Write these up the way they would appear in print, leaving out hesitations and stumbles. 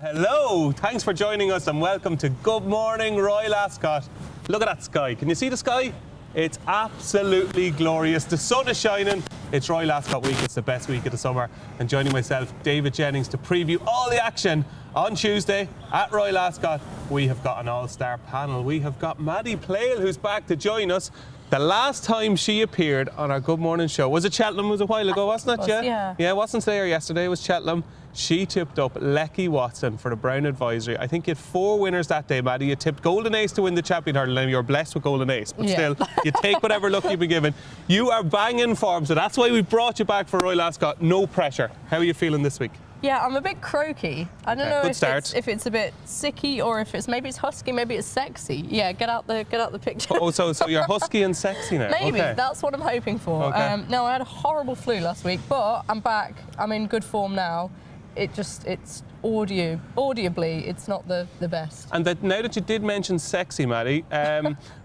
Hello, thanks for joining us and welcome to Good Morning Royal Ascot. Look at that sky. Can you see the sky? It's absolutely glorious. The sun is shining. It's Royal Ascot week. It's the best week of the summer. And joining myself, David Jennings, to preview all the action on Tuesday at Royal Ascot. We have got an all-star panel. We have got Maddy Playle, who's back to join us. The last time she appeared on our Good Morning show was at Cheltenham. It was a while ago, wasn't it? Yeah, it wasn't today or yesterday. It was Cheltenham. She tipped up Lecky Watson for the Brown Advisory. I think you had 4 winners that day, Maddy. You tipped Golden Ace to win the Champion Hurdle, and you're blessed with Golden Ace. But still, you take whatever luck you've been given. You are banging form, so that's why we brought you back for Royal Ascot. No pressure. How are you feeling this week? Yeah, I'm a bit croaky. I don't know if it's a bit sicky or if maybe it's husky, maybe it's sexy. Yeah, get out the picture. Oh, so you're husky and sexy now. Maybe okay. That's what I'm hoping for. Okay. No, I had a horrible flu last week, but I'm back. I'm in good form now. It's audibly, it's not the best. And now that you did mention sexy, Maddy,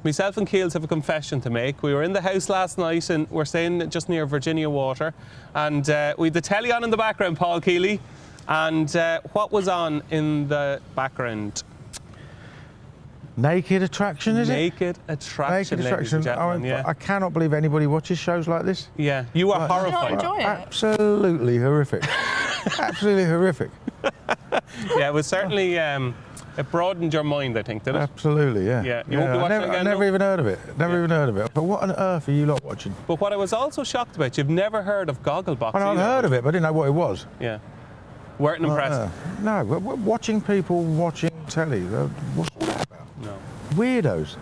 myself and Keels have a confession to make. We were in the house last night and we're staying just near Virginia Water, and we had the telly on in the background, Paul Kealy, and what was on in the background? Naked Attraction, is it? Naked Attraction, ladies and gentlemen, yeah. I cannot believe anybody watches shows like this. Yeah, you are horrified. Did you not enjoy it? Absolutely horrific. Absolutely horrific. Yeah, it was certainly, it broadened your mind, I think, did it? Absolutely, yeah. Yeah, you won't be watching it again? I never even heard of it. Even heard of it. But what on earth are you lot watching? But what I was also shocked about, you've never heard of Gogglebox I've heard of it, but I didn't know what it was. Yeah. Weren't impressed? No, watching people watching telly, what's all that about? No. Weirdos.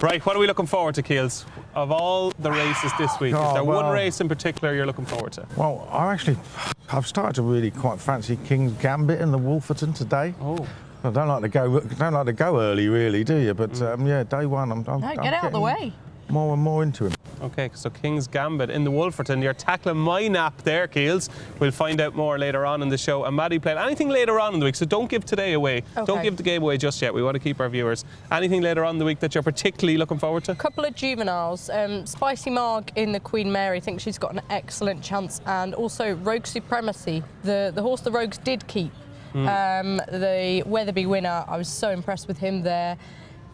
Right, what are we looking forward to, Keels? Of all the races this week, is there one race in particular you're looking forward to? Well, I've started to really quite fancy King's Gambit in the Wolferton today. Oh. I don't like to go early, really, do you? But yeah, day one, I'm get out of the way. More and more into him. Okay, so King's Gambit in the Wolferton. You're tackling my nap there, Keels. We'll find out more later on in the show. And Maddy Playle, anything later on in the week, so don't give today away. Okay. Don't give the game away just yet. We want to keep our viewers. Anything later on in the week that you're particularly looking forward to? A couple of juveniles. Spicy Marg in the Queen Mary. I think she's got an excellent chance. And also Rogue Supremacy, the horse the Rogues did keep. The Weatherby winner, I was so impressed with him there.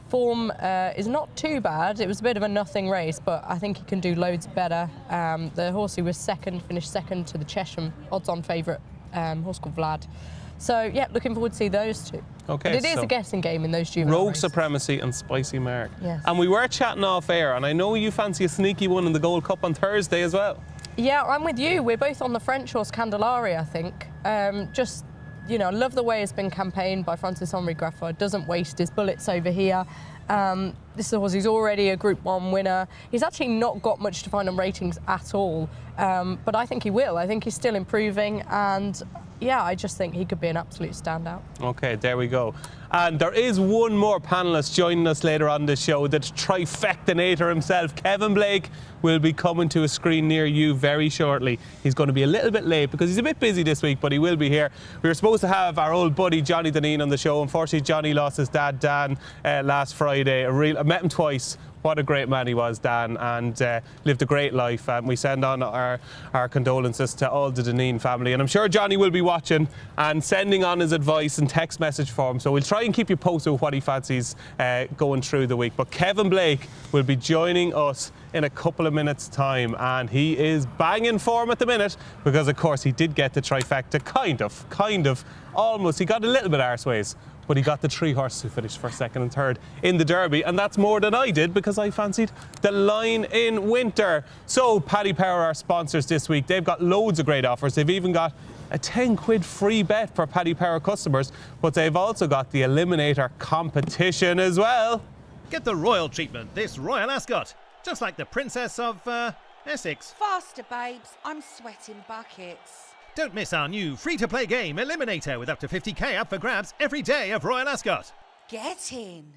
Form is not too bad. It was a bit of a nothing race, but I think he can do loads better. The horse who was finished second to the Chesham odds-on favourite, horse called Vlad. So, yeah, looking forward to see those two. Okay, but it is a guessing game in those juvenile Rogue races. Supremacy and Spicy Mark. Yes. And we were chatting off air, and I know you fancy a sneaky one in the Gold Cup on Thursday as well. Yeah, I'm with you. We're both on the French horse Candelaria, I think. You know, I love the way it's been campaigned by Francis Henri Graffard. Doesn't waste his bullets over here. This is a horse who's already a Group 1 winner. He's actually not got much to find on ratings at all, but I think he will. I think he's still improving, and yeah, I just think he could be an absolute standout. Okay, there we go. And there is one more panellist joining us later on the show, the trifectinator himself, Kevin Blake, will be coming to a screen near you very shortly. He's going to be a little bit late because he's a bit busy this week, but he will be here. We were supposed to have our old buddy Johnny Deneen on the show. Unfortunately, Johnny lost his dad, Dan, last Friday. I met him twice. What a great man he was, Dan, and lived a great life. We send on our condolences to all the Deneen family. And I'm sure Johnny will be watching and sending on his advice in text message form. So we'll try and keep you posted with what he fancies going through the week. But Kevin Blake will be joining us in a couple of minutes' time, and he is banging form at the minute because, of course, he did get the trifecta, kind of, almost. He got a little bit arseways, but he got the 3 horses who finished first, second and third in the Derby, and that's more than I did because I fancied the Line in Winter. So Paddy Power, our sponsors this week, they've got loads of great offers. They've even got a 10 quid free bet for Paddy Power customers, but they've also got the Eliminator competition as well. Get the royal treatment this Royal Ascot, just like the Princess of Essex. Faster, babes. I'm sweating buckets. Don't miss our new free-to-play game, Eliminator, with up to 50k up for grabs every day of Royal Ascot. Get in.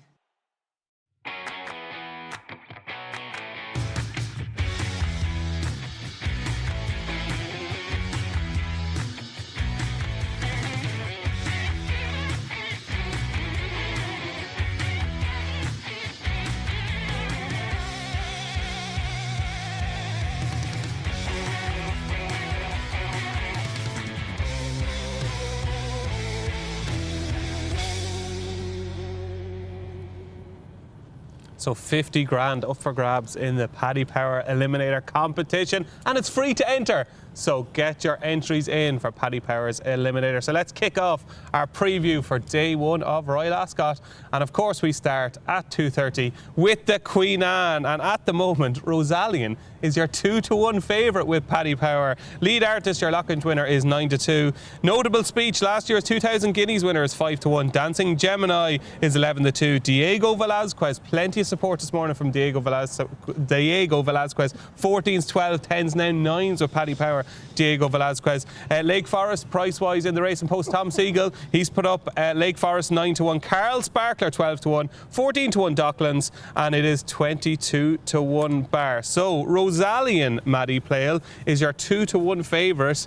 So 50 grand up for grabs in the Paddy Power Eliminator competition, and it's free to enter. So get your entries in for Paddy Power's Eliminator. So let's kick off our preview for day one of Royal Ascot. And of course we start at 2:30 with the Queen Anne. And at the moment, Rosalien is your 2-1 favourite with Paddy Power. Lead artist, your lock-in winner, is 9-2. Notable speech, last year's 2,000 guineas winner is 5-1. Dancing Gemini is 11-2. Diego Velazquez, plenty of support this morning from Diego Velazquez. 14s, 12, 10s, now 9s with Paddy Power. Diego Velazquez. Lake Forest, price-wise in the Racing Post, Tom Siegel, he's put up Lake Forest 9-1. Carl Sparkler 12-1. 14-1 Docklands, and it is 22-1 Bar. So Rosalien, Maddy Playle, is your 2-1 favourite.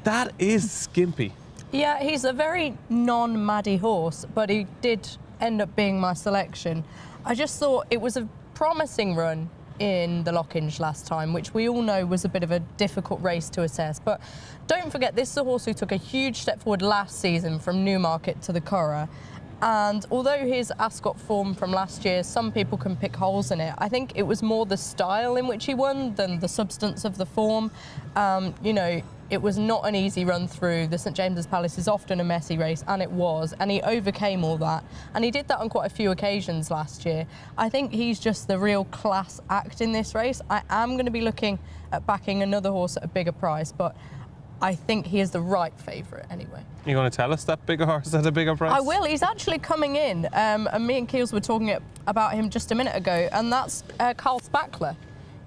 That is skimpy. Yeah, he's a very non-Maddy horse, but he did end up being my selection. I just thought it was a promising run in the Lockinge last time, which we all know was a bit of a difficult race to assess. But don't forget, this is a horse who took a huge step forward last season from Newmarket to the Curragh. And although his Ascot form from last year, some people can pick holes in it, I think it was more the style in which he won than the substance of the form. You know, it was not an easy run through. The St James's Palace is often a messy race, and it was, and he overcame all that. And he did that on quite a few occasions last year. I think he's just the real class act in this race. I am going to be looking at backing another horse at a bigger price, but I think he is the right favourite anyway. You going to tell us that bigger horse at a bigger price? I will. He's actually coming in, and me and Keels were talking about him just a minute ago, and that's Carl Sparkler.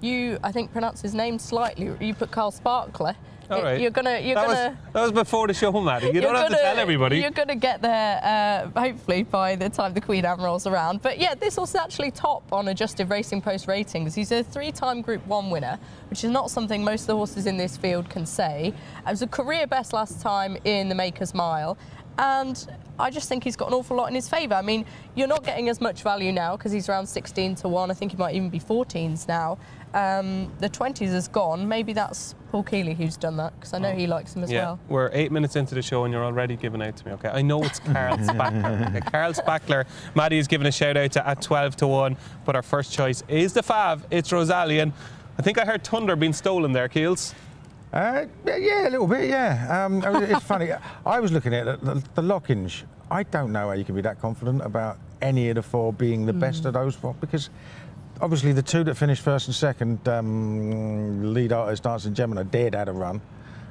You, I think, pronounce his name slightly. You put Carl Sparkler. All right. That was before the show, Maddie. You don't have to tell everybody. You're going to get there, hopefully, by the time the Queen Anne rolls around. But yeah, this horse is actually top on adjusted Racing Post ratings. He's a 3-time Group 1 winner, which is not something most of the horses in this field can say. It was a career best last time in the Maker's Mile. And I just think he's got an awful lot in his favour. I mean, you're not getting as much value now because he's around 16-1. I think he might even be 14s now. The 20s is gone. Maybe that's Paul Kealy who's done that, because I know he likes him as well. We're 8 minutes into the show and you're already giving out to me, okay? I know it's Carl Sparkler. Okay, Carl Sparkler, Maddie is giving a shout out to at 12-1, but our first choice is the Fav. It's Rosalien. I think I heard Thunder being stolen there, Keels. Yeah, a little bit, yeah. It's funny. I was looking at the Lockinge. I don't know how you can be that confident about any of the four being the best of those four, because obviously the two that finished first and second, lead artist Dancing Gemini, did had a run,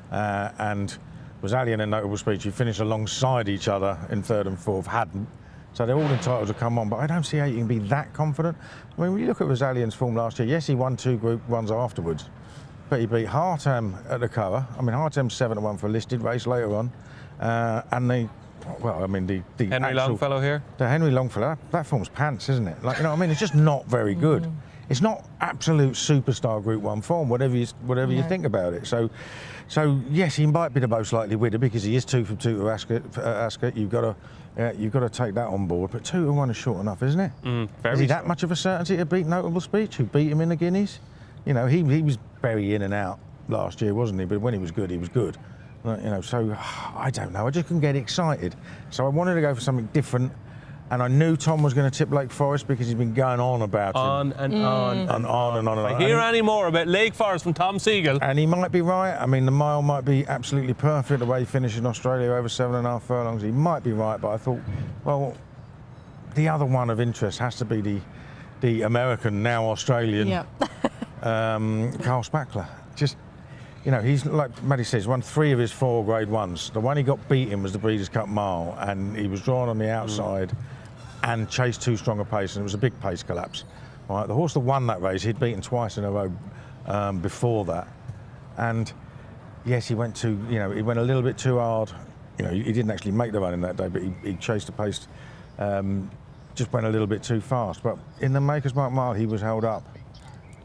and Rosalien and Notable Speech, who finished alongside each other in third and fourth, hadn't. So they're all entitled to come on, but I don't see how you can be that confident. I mean, when you look at Rosalien's form last year, yes, he won 2 Group 1s afterwards, but he beat Hartem at the Curragh. I mean, Hartem's 7-1 for a listed race later on, and the Henry Longfellow here. The Henry Longfellow, that form's pants, isn't it? Like, you know what I mean? It's just not very good. It's not absolute superstar Group 1 form, whatever you think about it. So yes, he might be the most likely winner because he is 2 from 2 to Ascot. You've got to take that on board. But 2-1 is short enough, isn't it? Is he that much of a certainty to beat Notable Speech, who beat him in the Guineas? You know, he was very in and out last year, wasn't he? But when he was good, he was good. You know, so I don't know. I just couldn't get excited. So I wanted to go for something different. And I knew Tom was going to tip Lake Forest because he's been going on about it. On and on. If I hear any more about Lake Forest from Tom Siegel. And he might be right. I mean, the mile might be absolutely perfect, the way he finished in Australia over 7.5 furlongs. He might be right, but I thought, well, the other one of interest has to be the American, now Australian, Carl Sparkler. Just, you know, he's, like Maddie says, won 3 of his 4 Grade 1s. The one he got beaten was the Breeders' Cup Mile, and he was drawn on the outside and chased too strong a pace, and it was a big pace collapse. Right, the horse that won that race, he'd beaten twice in a row before that. And yes, he went a little bit too hard. You know, he didn't actually make the run in that day, but he chased the pace, just went a little bit too fast. But in the Maker's Mark Mile, he was held up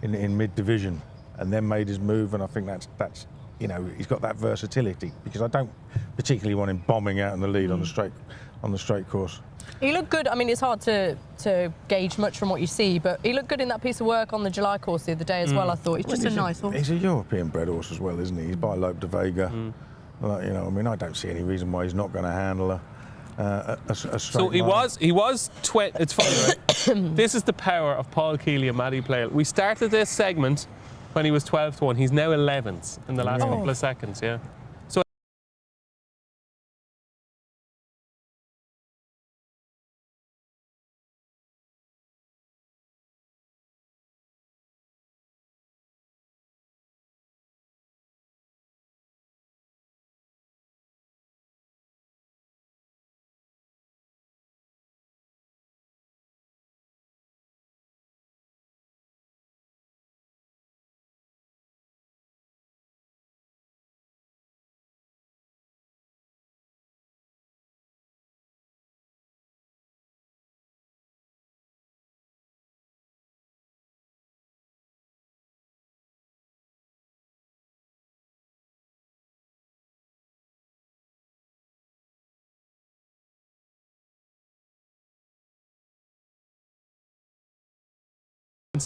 in mid-division, and then made his move, and I think that's you know, he's got that versatility, because I don't particularly want him bombing out in the lead on the straight course. He looked good. I mean, it's hard to gauge much from what you see, but he looked good in that piece of work on the July course the other day as well, I thought. He's just a nice horse. He's a European bred horse as well, isn't he? He's by Lope de Vega. You know, I mean, I don't see any reason why he's not going to handle a straight So he mile. was 20. It's funny, right? This is the power of Paul Kealy and Maddy Playle. We started this segment when he was 12 to 1. He's now 11s in the last couple of seconds. Yeah. So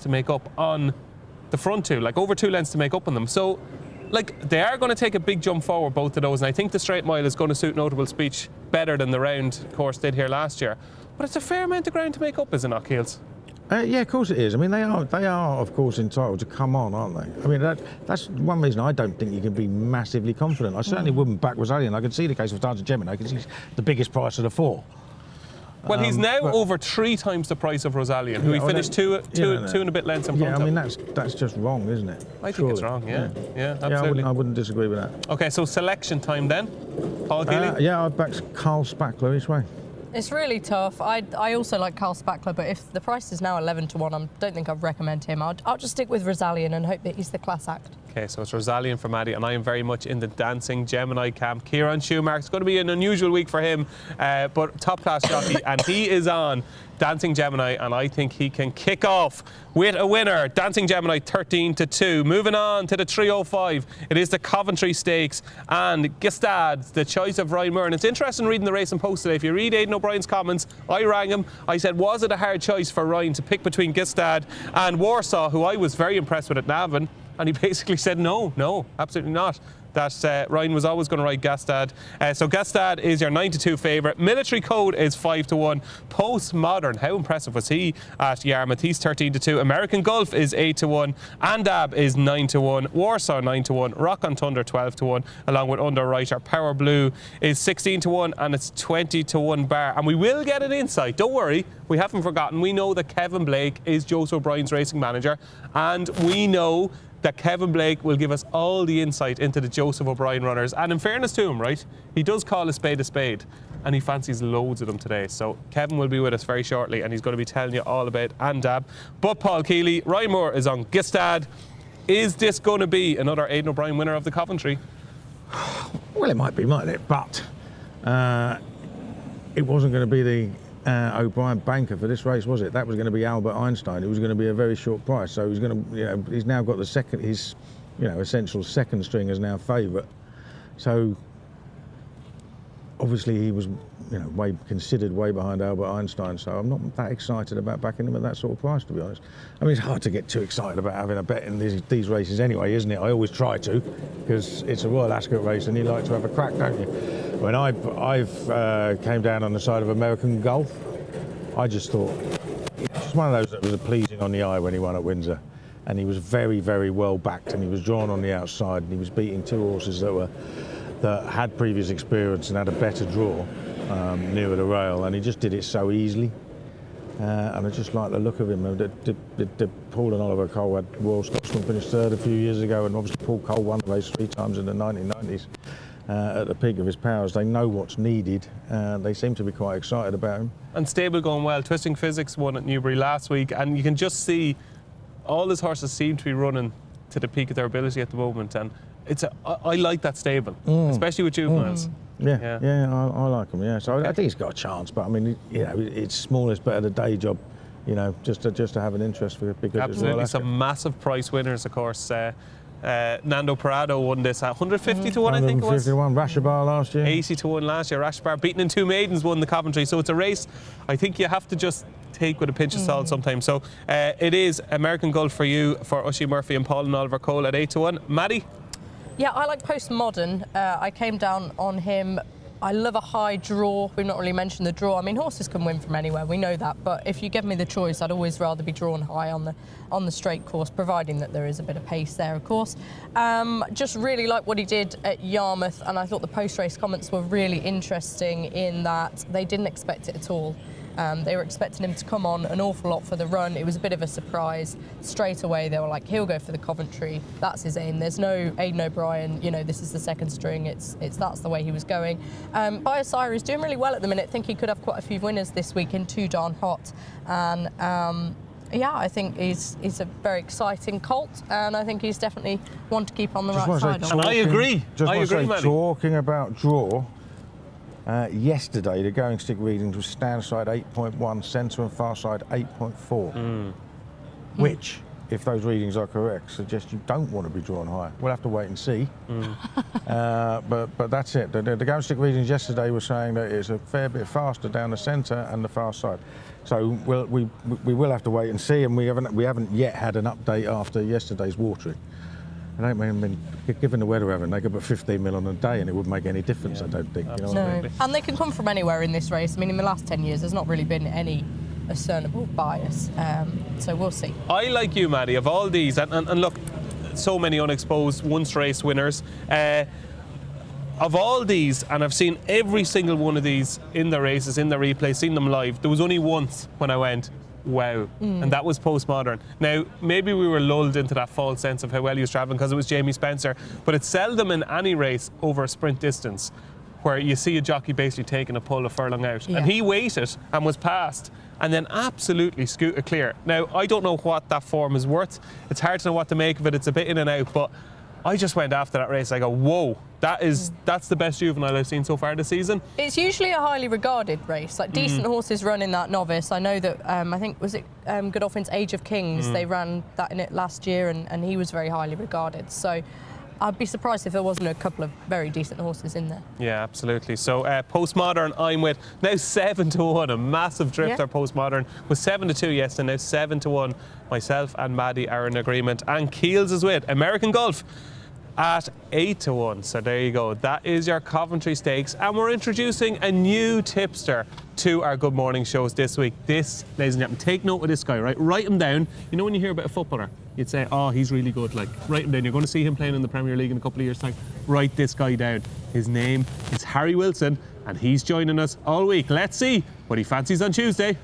to make up on the front two, like over 2 lengths to make up on them. So, like, they are going to take a big jump forward, both of those, and I think the straight mile is going to suit Notable Speech better than the round course did here last year. But it's a fair amount of ground to make up, is it not, Keels? Yeah, of course it is. I mean, they are, of course, entitled to come on, aren't they? I mean, that's one reason I don't think you can be massively confident. I certainly wouldn't back Rosalian. I can see the case of David Jennings. I can see the biggest price of the 4. Well, he's now over 3 times the price of Rosalian, who he finished two and a bit lengths in front of. Yeah, I mean, that's just wrong, isn't it? I think it's wrong, yeah, absolutely. I wouldn't disagree with that. Okay, so selection time then. Paul Kealy? Yeah, I'd back Carl Spackler each way. It's really tough. I also like Carl Spackler, but if the price is now 11 to 1, I don't think I'd recommend him. I'll just stick with Rosalian and hope that he's the class act. Okay, so it's Rosalian for Maddy, and I am very much in the Dancing Gemini camp. Kieran Schumacher, it's going to be an unusual week for him, but top-class jockey, and he is on Dancing Gemini, and I think he can kick off with a winner. Dancing Gemini 13 to 2. Moving on to the 305, it is the Coventry Stakes, and Gestad, the choice of Ryan Moore. And it's interesting reading the Racing Post today. If you read Aidan O'Brien's comments, I rang him. I said, was it a hard choice for Ryan to pick between Gestad and Warsaw, who I was very impressed with at Navan? And he basically said, no, absolutely not. That Ryan was always going to ride Gestad. So Gestad is your 9 to 2 favourite. Military Code is 5 to 1. Postmodern, how impressive was he at Yarmouth? He's 13 to 2. American Gulf is 8 to 1. Andab is 9 to 1. Warsaw 9 to 1. Rock on Thunder 12 to 1. Along with Underwriter. Power Blue is 16 to 1, and it's 20 to 1 bar. And we will get an insight. Don't worry, we haven't forgotten. We know that Kevin Blake is Joseph O'Brien's racing manager, and we know that Kevin Blake will give us all the insight into the Joseph O'Brien runners. And in fairness to him, right, he does call a spade, and he fancies loads of them today. So Kevin will be with us very shortly, and he's going to be telling you all about Andab. But Paul Kealy, Ryan Moore is on Gestad. Is this going to be another Aidan O'Brien winner of the Coventry? Well, it might be, mightn't it? But it wasn't going to be the O'Brien banker for this race, was it? That was going to be Albert Einstein. It was going to be a very short price. So he's going to, he's now got the second, his, essential second string is now favourite. So obviously he was, considered way behind Albert Einstein. So I'm not that excited about backing him at that sort of price, to be honest. I mean, it's hard to get too excited about having a bet in these races anyway, isn't it? I always try to, because it's a Royal Ascot race and you like to have a crack, don't you? When I've came down on the side of American Gulf, I just thought it's one of those that was pleasing on the eye when he won at Windsor, and he was very, very well backed, and he was drawn on the outside, and he was beating 2 horses that had previous experience and had a better draw nearer the rail, and he just did it so easily. And I just like the look of him. Paul and Oliver Cole had Royal Scotsman finished 3rd a few years ago, and obviously Paul Cole won the race 3 times in the 1990s. At the peak of his powers. They know what's needed. They seem to be quite excited about him. And stable going well. Twisting Physics won at Newbury last week, and you can just see all his horses seem to be running to the peak of their ability at the moment. And I like that stable, especially with juveniles. Yeah, I like him. Yeah, so I think he's got a chance. But I mean, it's small as better the day job. Just to have an interest for it, because absolutely some massive price winners, of course. Nando Parado won this at 150 to 1, I think it was. 151, Rashabar last year. 80 to 1 last year. Rashabar, beaten in 2 maidens, won the Coventry. So it's a race I think you have to just take with a pinch of salt sometimes. So it is American Gulf for you, for Ushie Murphy and Paul and Oliver Cole at 8 to 1. Maddy? Yeah, I like Postmodern. I came down on him I love a high draw. We've not really mentioned the draw. I mean, horses can win from anywhere, we know that, but if you give me the choice, I'd always rather be drawn high on the straight course, providing that there is a bit of pace there, of course. Just really like what he did at Yarmouth, and I thought the post-race comments were really interesting in that they didn't expect it at all. They were expecting him to come on an awful lot for the run. It was a bit of a surprise. Straight away, they were like, he'll go for the Coventry. That's his aim. There's no Aidan O'Brien. You know, this is the second string. That's the way he was going. Biosire is doing really well at the minute. I think he could have quite a few winners this week in Too Darn Hot. And yeah, I think he's a very exciting colt, and I think he's definitely one to keep on the right side. And I agree. I agree, Maddy. Talking about draw. Yesterday, the going stick readings was stand side 8.1, centre and far side 8.4, which, if those readings are correct, suggest you don't want to be drawn high. We'll have to wait and see. But that's it. The going stick readings yesterday were saying that it's a fair bit faster down the centre and the far side. So we will have to wait and see, and we haven't yet had an update after yesterday's watering. I mean, given the weather we're having, they could put 15 mil on a day and it wouldn't make any difference, I don't think. You know what I mean? And they can come from anywhere in this race. I mean, in the last 10 years, there's not really been any discernible bias. So we'll see. I, like you, Maddy, of all these, and look, so many unexposed once-race winners. Of all these, and I've seen every single one of these in the races, in the replay, seen them live, there was only once when I went, wow, and that was Postmodern. Now, maybe we were lulled into that false sense of how well he was travelling because it was Jamie Spencer, but it's seldom in any race over a sprint distance where you see a jockey basically taking a pull a furlong out. Yeah. And he waited and was passed and then absolutely scooted clear. Now, I don't know what that form is worth. It's hard to know what to make of it. It's a bit in and out, but I just went after that race. I go, whoa, that's the best juvenile I've seen so far this season. It's usually a highly regarded race. Like decent horses run in that novice. I know that I think was it Godolphin's Age of Kings. They ran that in it last year, and he was very highly regarded. So I'd be surprised if there wasn't a couple of very decent horses in there. Yeah, absolutely. So Postmodern, I'm with now 7-1. A massive drifter. Postmodern was 7-2 yesterday. Now 7-1. Myself and Maddy are in agreement, and Keels is with American Golf at 8-1. So there you go. That is your Coventry Stakes, and we're introducing a new tipster to our Good Morning shows this week. This, ladies and gentlemen, take note of this guy, right? Write him down. You know when you hear about a footballer, you'd say, oh, he's really good. Like, write him down. You're going to see him playing in the Premier League in a couple of years' time. Write this guy down. His name is Harry Wilson, and he's joining us all week. Let's see what he fancies on Tuesday.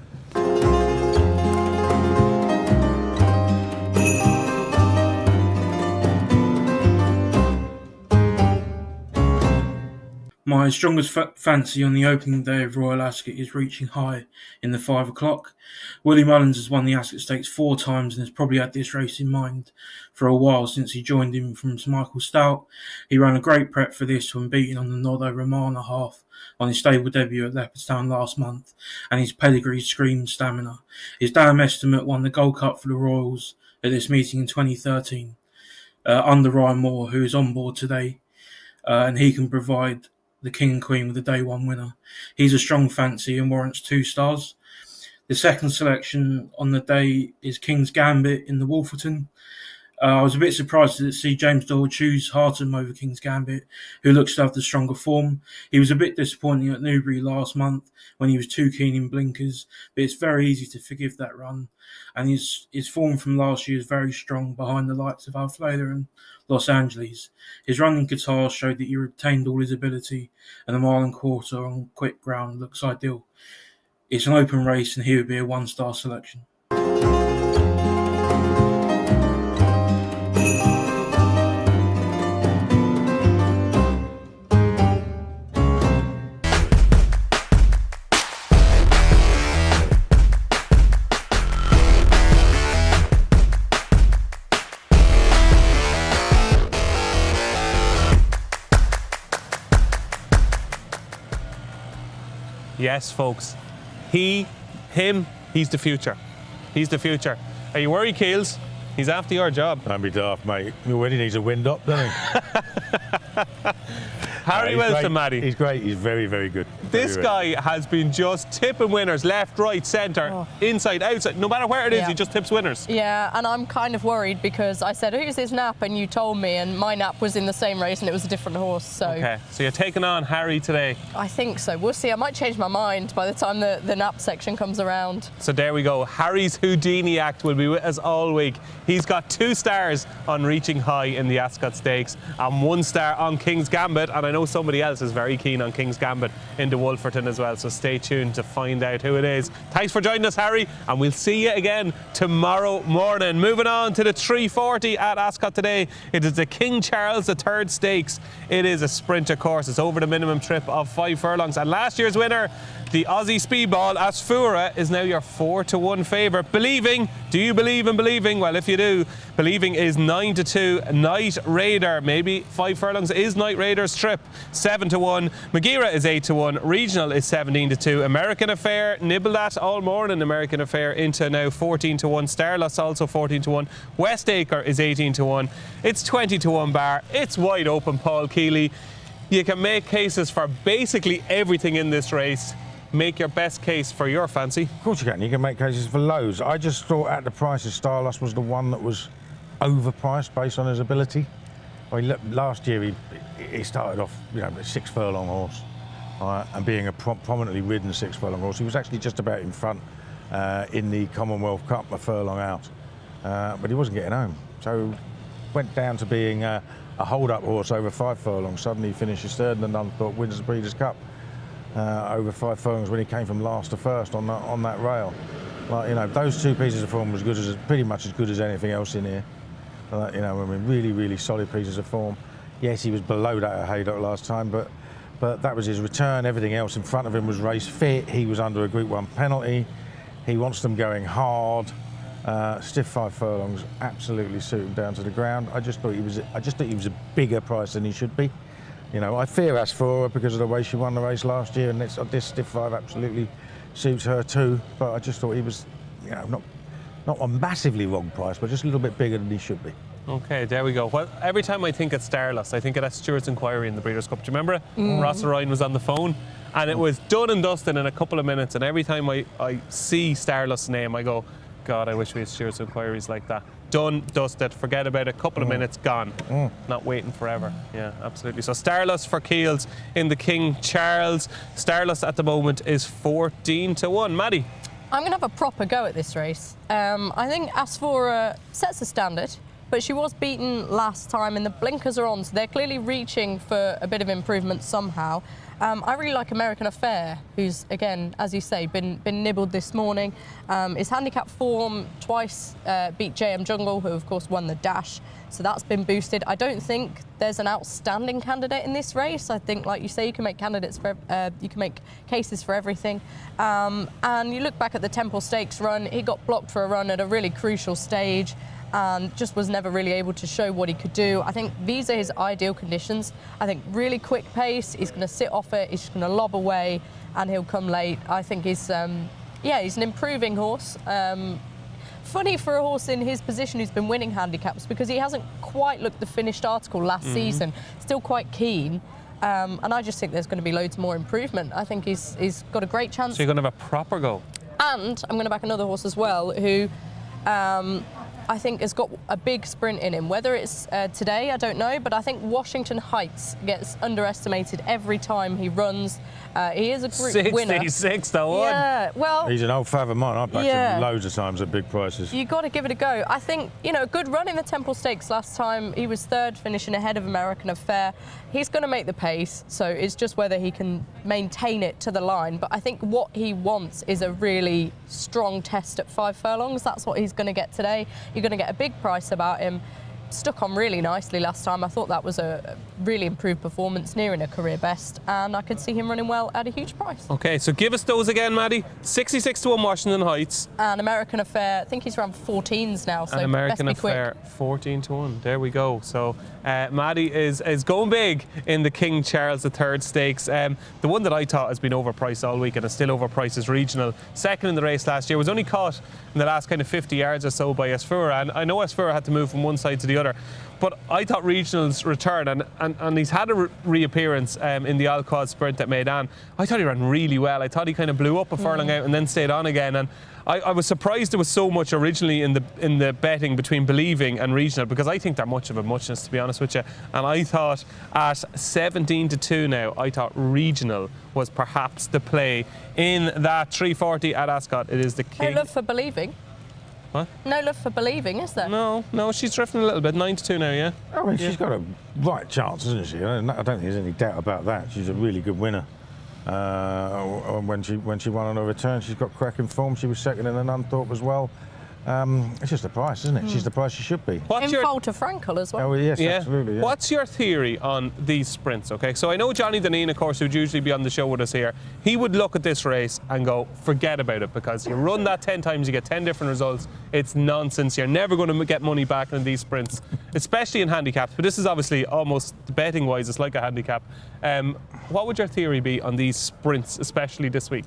My strongest fancy on the opening day of Royal Ascot is reaching high in the 5 o'clock. Willie Mullins has won the Ascot Stakes 4 times and has probably had this race in mind for a while since he joined him from Sir Michael Stout. He ran a great prep for this when beating on the Nod over a mile and a half on his stable debut at Leopardstown last month, and his pedigree screams stamina. His dam estimate won the Gold Cup for the Royals at this meeting in 2013 under Ryan Moore, who is on board today, and he can provide the King and Queen with the day one winner. He's a strong fancy and warrants 2 stars. The second selection on the day is King's Gambit in the Wolferton. I was a bit surprised to see James Doyle choose Hartum over King's Gambit, who looks to have the stronger form. He was a bit disappointing at Newbury last month when he was too keen in blinkers, but it's very easy to forgive that run. And his form from last year is very strong behind the likes of Alfleda and Los Angeles. His run in Qatar showed that he retained all his ability, and a mile and quarter on quick ground looks ideal. It's an open race, and he would be a 1-star selection. Yes, folks. He's the future. He's the future. Are you worried, Keels? He's after your job. Don't be daft, mate. He already needs a wind up, doesn't he? Harry He's Wilson, great. Maddy. He's great. He's very, very good. This Very, guy has been just tipping winners left, right, centre, inside, outside. No matter where it is, he just tips winners. Yeah, and I'm kind of worried because I said, who's his nap? And you told me, and my nap was in the same race and it was a different horse. So Okay, so you're taking on Harry today. I think so. We'll see. I might change my mind by the time the nap section comes around. So there we go. Harry's Houdini act will be with us all week. He's got 2 stars on reaching high in the Ascot Stakes and 1 star on King's Gambit. And I know somebody else is very keen on King's Gambit into Wolferton as well. So stay tuned to find out who it is. Thanks for joining us, Harry, and we'll see you again tomorrow morning. Moving on to the 340 at Ascot today. It is the King Charles III Stakes. It is a sprinter course. It's over the minimum trip of 5 furlongs. And last year's winner, the Aussie speedball Asfura, is now your 4-1 favourite. Believing, do you believe in believing? Well, if you do, believing is 9-2. Night Raider, maybe 5 furlongs is Night Raider's trip, 7-1. Magira is 8-1. Regional is 17-2. American Affair nibbled at all morning. American Affair into now 14-1. Starless also 14-1. Westacre is 18-1. It's 20-1 bar. It's wide open, Paul Kealy. You can make cases for basically everything in this race. Make your best case for your fancy. Of course you can. You can make cases for loads. I just thought at the prices, Starless was the one that was overpriced based on his ability. I mean, look, last year he started off, a 6 furlong horse, and being a prominently ridden 6 furlong horse, he was actually just about in front in the Commonwealth Cup a furlong out, but he wasn't getting home. So went down to being a hold-up horse over 5 furlongs. Suddenly he finishes third, and then none thought wins the Breeders' Cup. Over 5 furlongs when he came from last to first on that rail. Like, those 2 pieces of form was pretty much as good as anything else in here. Really, really solid pieces of form. Yes, he was below that at Haydock last time, but that was his return. Everything else in front of him was race fit. He was under a Group 1 penalty. He wants them going hard. Stiff 5 furlongs absolutely suit him down to the ground. I just thought he was a bigger price than he should be. I fear Asfura because of the way she won the race last year, and this stiff 5 absolutely suits her too. But I just thought he was, not a massively wrong price, but just a little bit bigger than he should be. Okay, there we go. Well, every time I think it's Starless, I think of that Stewart's Inquiry in the Breeders' Cup. Do you remember it? Ross Ryan was on the phone, and it was done and dusted in a couple of minutes. And every time I see Starless' name, I go, God, I wish we had Stewart's Inquiries like that. Done, dusted, forget about it, couple of minutes, gone. Not waiting forever. Yeah, absolutely. So Starless for Keels in the King Charles. Starless at the moment is 14-1. Maddy? I'm going to have a proper go at this race. I think Asfura sets a standard, but she was beaten last time and the blinkers are on, so they're clearly reaching for a bit of improvement somehow. I really like American Affair, who's, again, as you say, been nibbled this morning. His handicap form twice beat JM Jungle, who, of course, won the Dash. So that's been boosted. I don't think there's an outstanding candidate in this race. I think, like you say, you can make cases for everything. And you look back at the Temple Stakes run, he got blocked for a run at a really crucial stage and just was never really able to show what he could do. I think these are his ideal conditions. I think really quick pace, he's going to sit off it, he's just going to lob away and he'll come late. I think he's an improving horse. Funny for a horse in his position who's been winning handicaps because he hasn't quite looked the finished article last season, still quite keen. And I just think there's going to be loads more improvement. I think he's got a great chance. So you're going to have a proper go? And I'm going to back another horse as well who I think has got a big sprint in him. Whether it's today, I don't know, but I think Washington Heights gets underestimated every time he runs. He is a group winner. 66-1. Yeah, well, He's an old favourite of mine. I've backed him loads of times at big prices. You got to give it a go. I think, a good run in the Temple Stakes last time. He was third, finishing ahead of American Affair. He's going to make the pace, so it's just whether he can maintain it to the line. But I think what he wants is a really strong test at 5 furlongs. That's what he's going to get today. You're going to get a big price about him. Stuck on really nicely last time. I thought that was a really improved performance, nearing a career best, and I could see him running well at a huge price. Okay, so give us those again, Maddy. 66-1 Washington Heights. And American Affair, I think he's around 14s now, so and American best be Affair, quick. 14-1. There we go. So Maddy is going big in the King Charles III Stakes. The one that I thought has been overpriced all week and is still overpriced is Regional. Second in the race last year, was only caught in the last kind of 50 yards or so by Asfura. And I know Asfura had to move from one side to the other other. But I thought Regional's return, and he's had a reappearance in the All-Quad Sprint at Maidan. I thought he ran really well. I thought he kind of blew up a furlong out and then stayed on again. And I was surprised there was so much originally in the betting between Believing and Regional, because I think they're much of a muchness, to be honest with you. And I thought at 17-2 now, I thought Regional was perhaps the play in that 340 at Ascot. It is the king. No love for Believing. What? No love for Believing, is there? No, she's drifting a little bit. 9-2 now, yeah. I mean, she's got a right chance, isn't she? I don't think there's any doubt about that. She's a really good winner. When she won on her return, she's got cracking form. She was second in the Nunthorpe as well. It's just the price, isn't it? She's the price she should be. In Falter Frankel as well. Oh, yes, absolutely. Yeah. What's your theory on these sprints, okay? So I know Johnny Deneen, of course, who'd usually be on the show with us here, he would look at this race and go, forget about it, because you run that 10 times, you get 10 different results. It's nonsense. You're never going to get money back in these sprints, especially in handicaps. But this is obviously almost betting-wise, it's like a handicap. What would your theory be on these sprints, especially this week?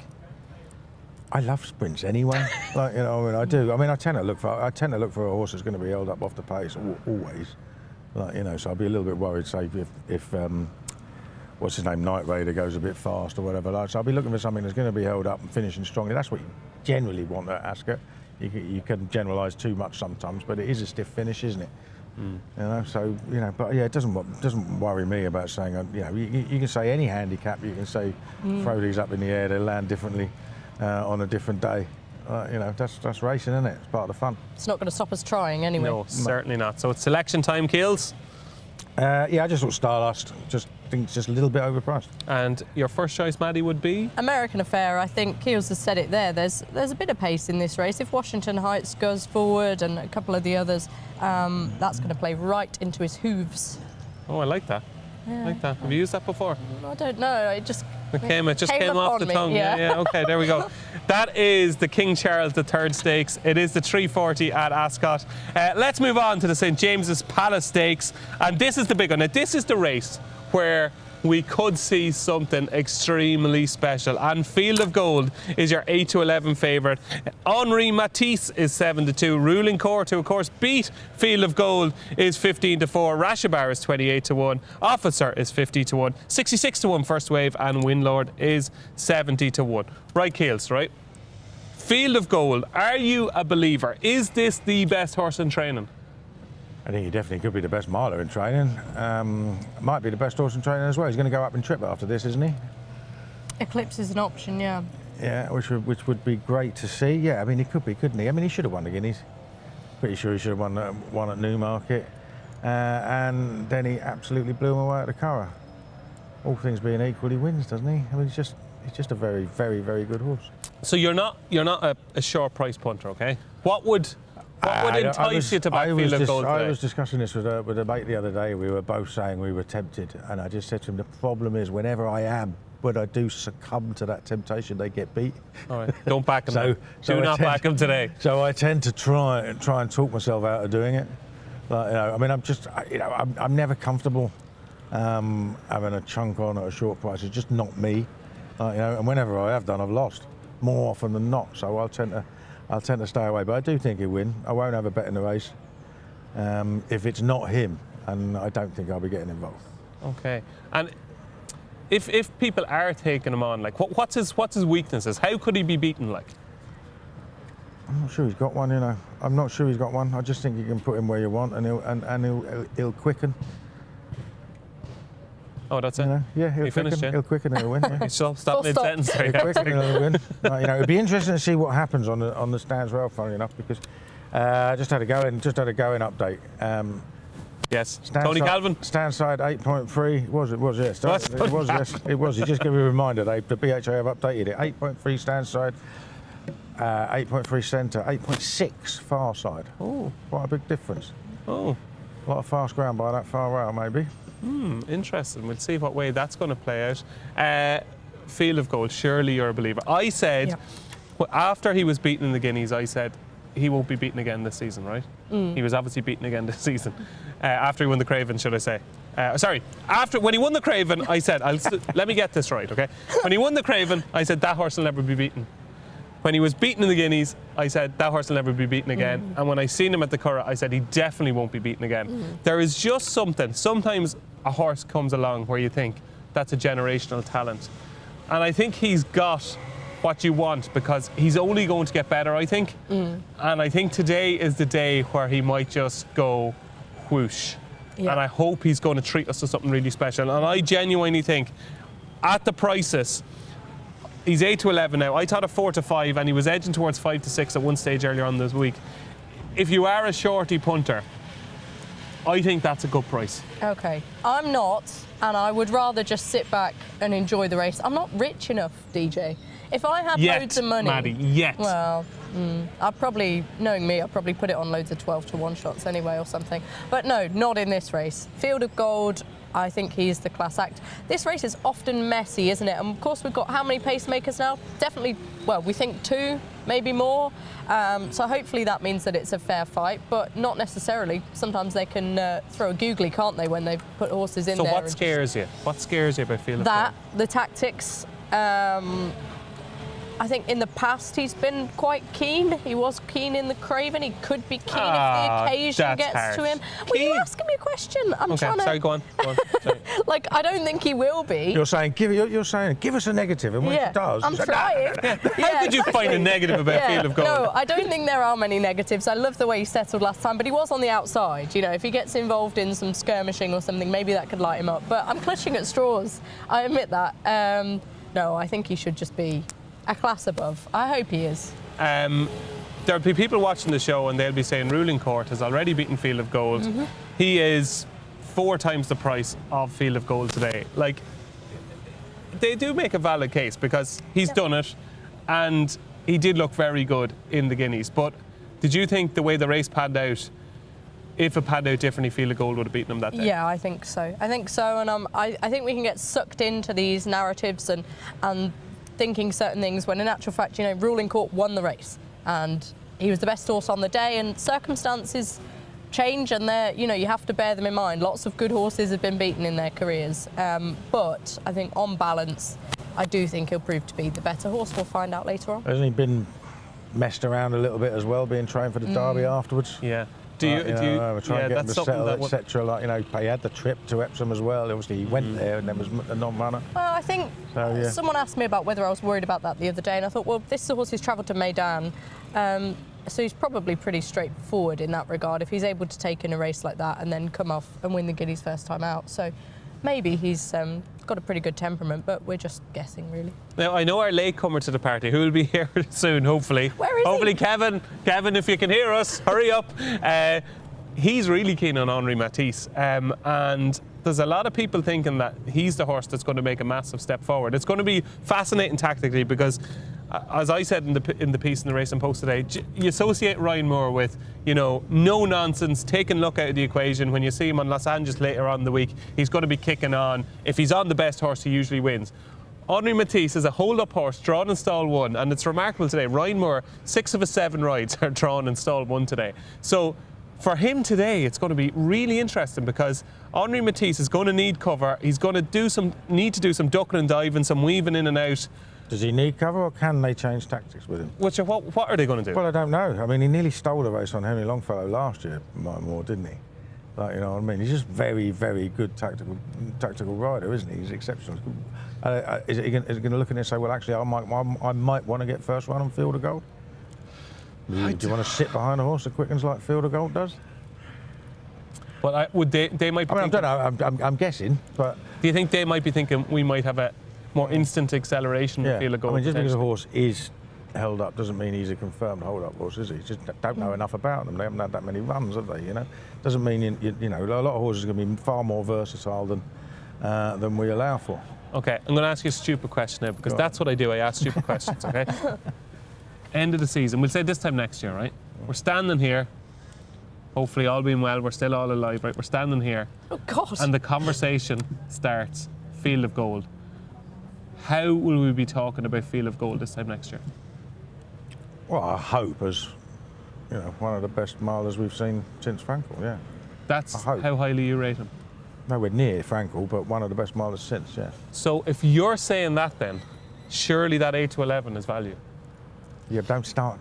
I love sprints anyway. I do. I mean, I tend to look for a horse that's going to be held up off the pace always. So I'll be a little bit worried, say, if what's his name, Night Raider goes a bit fast or whatever. So I'll be looking for something that's going to be held up and finishing strongly. That's what you generally want at Ascot. You can generalise too much sometimes, but it is a stiff finish, isn't it? But yeah, it doesn't worry me about saying, you can say any handicap, you can say throw these up in the air, they land differently on a different day. That's racing, isn't it? It's part of the fun. It's not going to stop us trying anyway. No, certainly not. So it's selection time, Keels. I just thought Stardust. Just think it's just a little bit overpriced. And your first choice, Maddie, would be? American Affair. I think Keels has said it there. There's a bit of pace in this race. If Washington Heights goes forward and a couple of the others, that's going to play right into his hooves. Oh, I like that. Yeah. I like that. Have you used that before? I don't know. It just came off the tongue. Yeah. Okay, there we go. That is the King Charles III Stakes. It is the 340 at Ascot. Let's move on to the St James's Palace Stakes. And this is the big one. Now, this is the race where we could see something extremely special. And Field of Gold is your 8-11 favourite. Henri Matisse is 7-2. Ruling Court, who of course beat Field of Gold, is 15-4. Rashabar is 28-1. Officer is 50-1. 66-1 First Wave, and Winlord is 70-1. Right, Keels, right? Field of Gold, are you a believer? Is this the best horse in training? I think he definitely could be the best miler in training. Might be the best horse in training as well. He's going to go up in trip after this, isn't he? Eclipse is an option, yeah. Yeah, which would be great to see. Yeah, I mean, he could be, couldn't he? I mean, he should have won the Guineas. Pretty sure he should have won at Newmarket. And then he absolutely blew him away at the Curragh. All things being equal, he wins, doesn't he? I mean, he's just a very, very, very good horse. So you're not a short price punter, okay? What would entice you to back Field of Gold today? I was discussing this with a mate the other day. We were both saying we were tempted, and I just said to him, the problem is whenever I do succumb to that temptation, they get beat. All right, don't back him. Do not back him today. So I tend to try and talk myself out of doing it. I mean, I'm never comfortable having a chunk on at a short price. It's just not me. And whenever I have done, I've lost more often than not. So I'll tend to stay away, but I do think he'll win. I won't have a bet in the race if it's not him, and I don't think I'll be getting involved. Okay. And if people are taking him on, like what's his weaknesses? How could he be beaten? Like, I'm not sure he's got one. I'm not sure he's got one. I just think you can put him where you want, and he'll quicken. Oh, that's it? Yeah, he'll quicken. He'll quicken and he'll win. Yeah. Stop mid-sentence. He'll quicken and he'll win. It'd be interesting to see what happens on the stands rail, funnily enough, because I just had a go-in update. Yes. Tony Calvin. Stand side 8.3. It was. You just give me a reminder. The BHA have updated it. 8.3 stand side, 8.3 centre, 8.6 far side. Oh, quite a big difference. Oh, a lot of fast ground by that far rail, maybe. Interesting. We'll see what way that's going to play out. Field of Gold, surely you're a believer. I said, after he was beaten in the Guineas, I said he won't be beaten again this season, right? He was obviously beaten again this season. After he won the Craven, should I say. When he won the Craven, I said, let me get this right, okay? When he won the Craven, I said that horse will never be beaten. When he was beaten in the Guineas, I said that horse will never be beaten again. And when I seen him at the Curragh, I said he definitely won't be beaten again. There is just something. Sometimes a horse comes along where you think that's a generational talent. And I think he's got what you want because he's only going to get better, I think. And I think today is the day where he might just go whoosh. Yeah. And I hope he's going to treat us to something really special. And I genuinely think at the prices, he's 8 to 11 now. I thought a 4 to 5, and he was edging towards 5 to 6 at one stage earlier on this week. If you are a shorty punter, I think that's a good price. Okay, I'm not, and I would rather just sit back and enjoy the race. I'm not rich enough, DJ. If I had loads of money, Maddie, well, I'd probably, knowing me, I'd probably put it on loads of 12 to 1 shots anyway or something. But no, not in this race. Field of Gold, I think he's the class act. This race is often messy, isn't it? And of course, we've got how many pacemakers now? Definitely, well, we think 2, maybe more. So hopefully that means that it's a fair fight, but not necessarily. Sometimes they can throw a googly, can't they, when they've put horses in there? So what scares you? What scares you about Field of Gold? That, the tactics. I think in the past he's been quite keen. He was keen in the Craven. He could be keen if the occasion gets to him. Well, you're asking me a question. I'm trying to... Sorry, go on. Sorry. Like, I don't think he will be. You're saying give us a negative, and when he does, I'm trying. How could you find a negative about Field of Gold? No, I don't think there are many negatives. I love the way he settled last time, but he was on the outside. You know, if he gets involved in some skirmishing or something, maybe that could light him up. But I'm clutching at straws. I admit that. No, I think he should just be a class above. I hope he is. There'll be people watching the show and they'll be saying Ruling Court has already beaten Field of Gold. He is 4 times the price of Field of Gold today. Like, they do make a valid case because he's done it and he did look very good in the Guineas. But did you think the way the race panned out, if it panned out differently, Field of Gold would have beaten him that day? Yeah, I think so. I think so, and I think we can get sucked into these narratives and thinking certain things when in actual fact, you know, Ruling Court won the race and he was the best horse on the day, and circumstances change and you know, you have to bear them in mind. Lots of good horses have been beaten in their careers, but I think on balance, I do think he'll prove to be the better horse. We'll find out later on. Hasn't he been messed around a little bit as well, being trained for the Derby afterwards? Yeah. We're trying to get him to settle, etc. Like, you know, he had the trip to Epsom as well. Obviously, he went there and then was a non-runner. Well, I think someone asked me about whether I was worried about that the other day, and I thought, well, this is a horse who's travelled to Meydan, so he's probably pretty straightforward in that regard if he's able to take in a race like that and then come off and win the Guineas first time out. So maybe he's got a pretty good temperament, but we're just guessing, really. Now, I know our latecomer to the party, who will be here soon, hopefully. Where is hopefully, he? Kevin, if you can hear us, hurry up. He's really keen on Henri Matisse, and there's a lot of people thinking that he's the horse that's going to make a massive step forward. It's going to be fascinating tactically because, as I said in the piece in the Racing Post today, you associate Ryan Moore with, you know, no nonsense, taking luck out of the equation. When you see him on Los Angeles later on in the week, he's going to be kicking on. If he's on the best horse, he usually wins. Henri Matisse is a hold-up horse, drawn in stall 1, and it's remarkable today. Ryan Moore, 6 of his 7 rides are drawn in stall 1 today. So for him today, it's going to be really interesting because Henri Matisse is going to need cover. He's going to need to do some ducking and diving, some weaving in and out. Does he need cover, or can they change tactics with him? What are they going to do? Well, I don't know. I mean, he nearly stole the race on Henry Longfellow last year, Moore, didn't he? Like, you know what I mean? He's just very, very good tactical rider, isn't he? He's exceptional. Is he going to look at it and say, well, actually, I might want to get first run on Field of Gold? Do you want to sit behind a horse that quickens like Field of Gold does? Well, they might be. I don't know. I'm guessing, but do you think they might be thinking we might have a more instant acceleration with Field of Gold? I mean, just because a horse is held up doesn't mean he's a confirmed hold-up horse, is he? Just don't know enough about them. They haven't had that many runs, have they? You know, doesn't mean you know, a lot of horses are going to be far more versatile than we allow for. Okay, I'm going to ask you a stupid question now because that's what I do. I ask stupid questions. Okay. End of the season. We'll say this time next year, right? We're standing here. Hopefully, all being well, we're still all alive, right? We're standing here. Oh, God. And the conversation starts. Field of Gold. How will we be talking about Field of Gold this time next year? Well, I hope as, you know, one of the best milers we've seen since Frankel, yeah. That's how highly you rate him? Nowhere near Frankel, but one of the best milers since, yeah. So if you're saying that then, surely that 8 to 11 is value? Yeah, don't start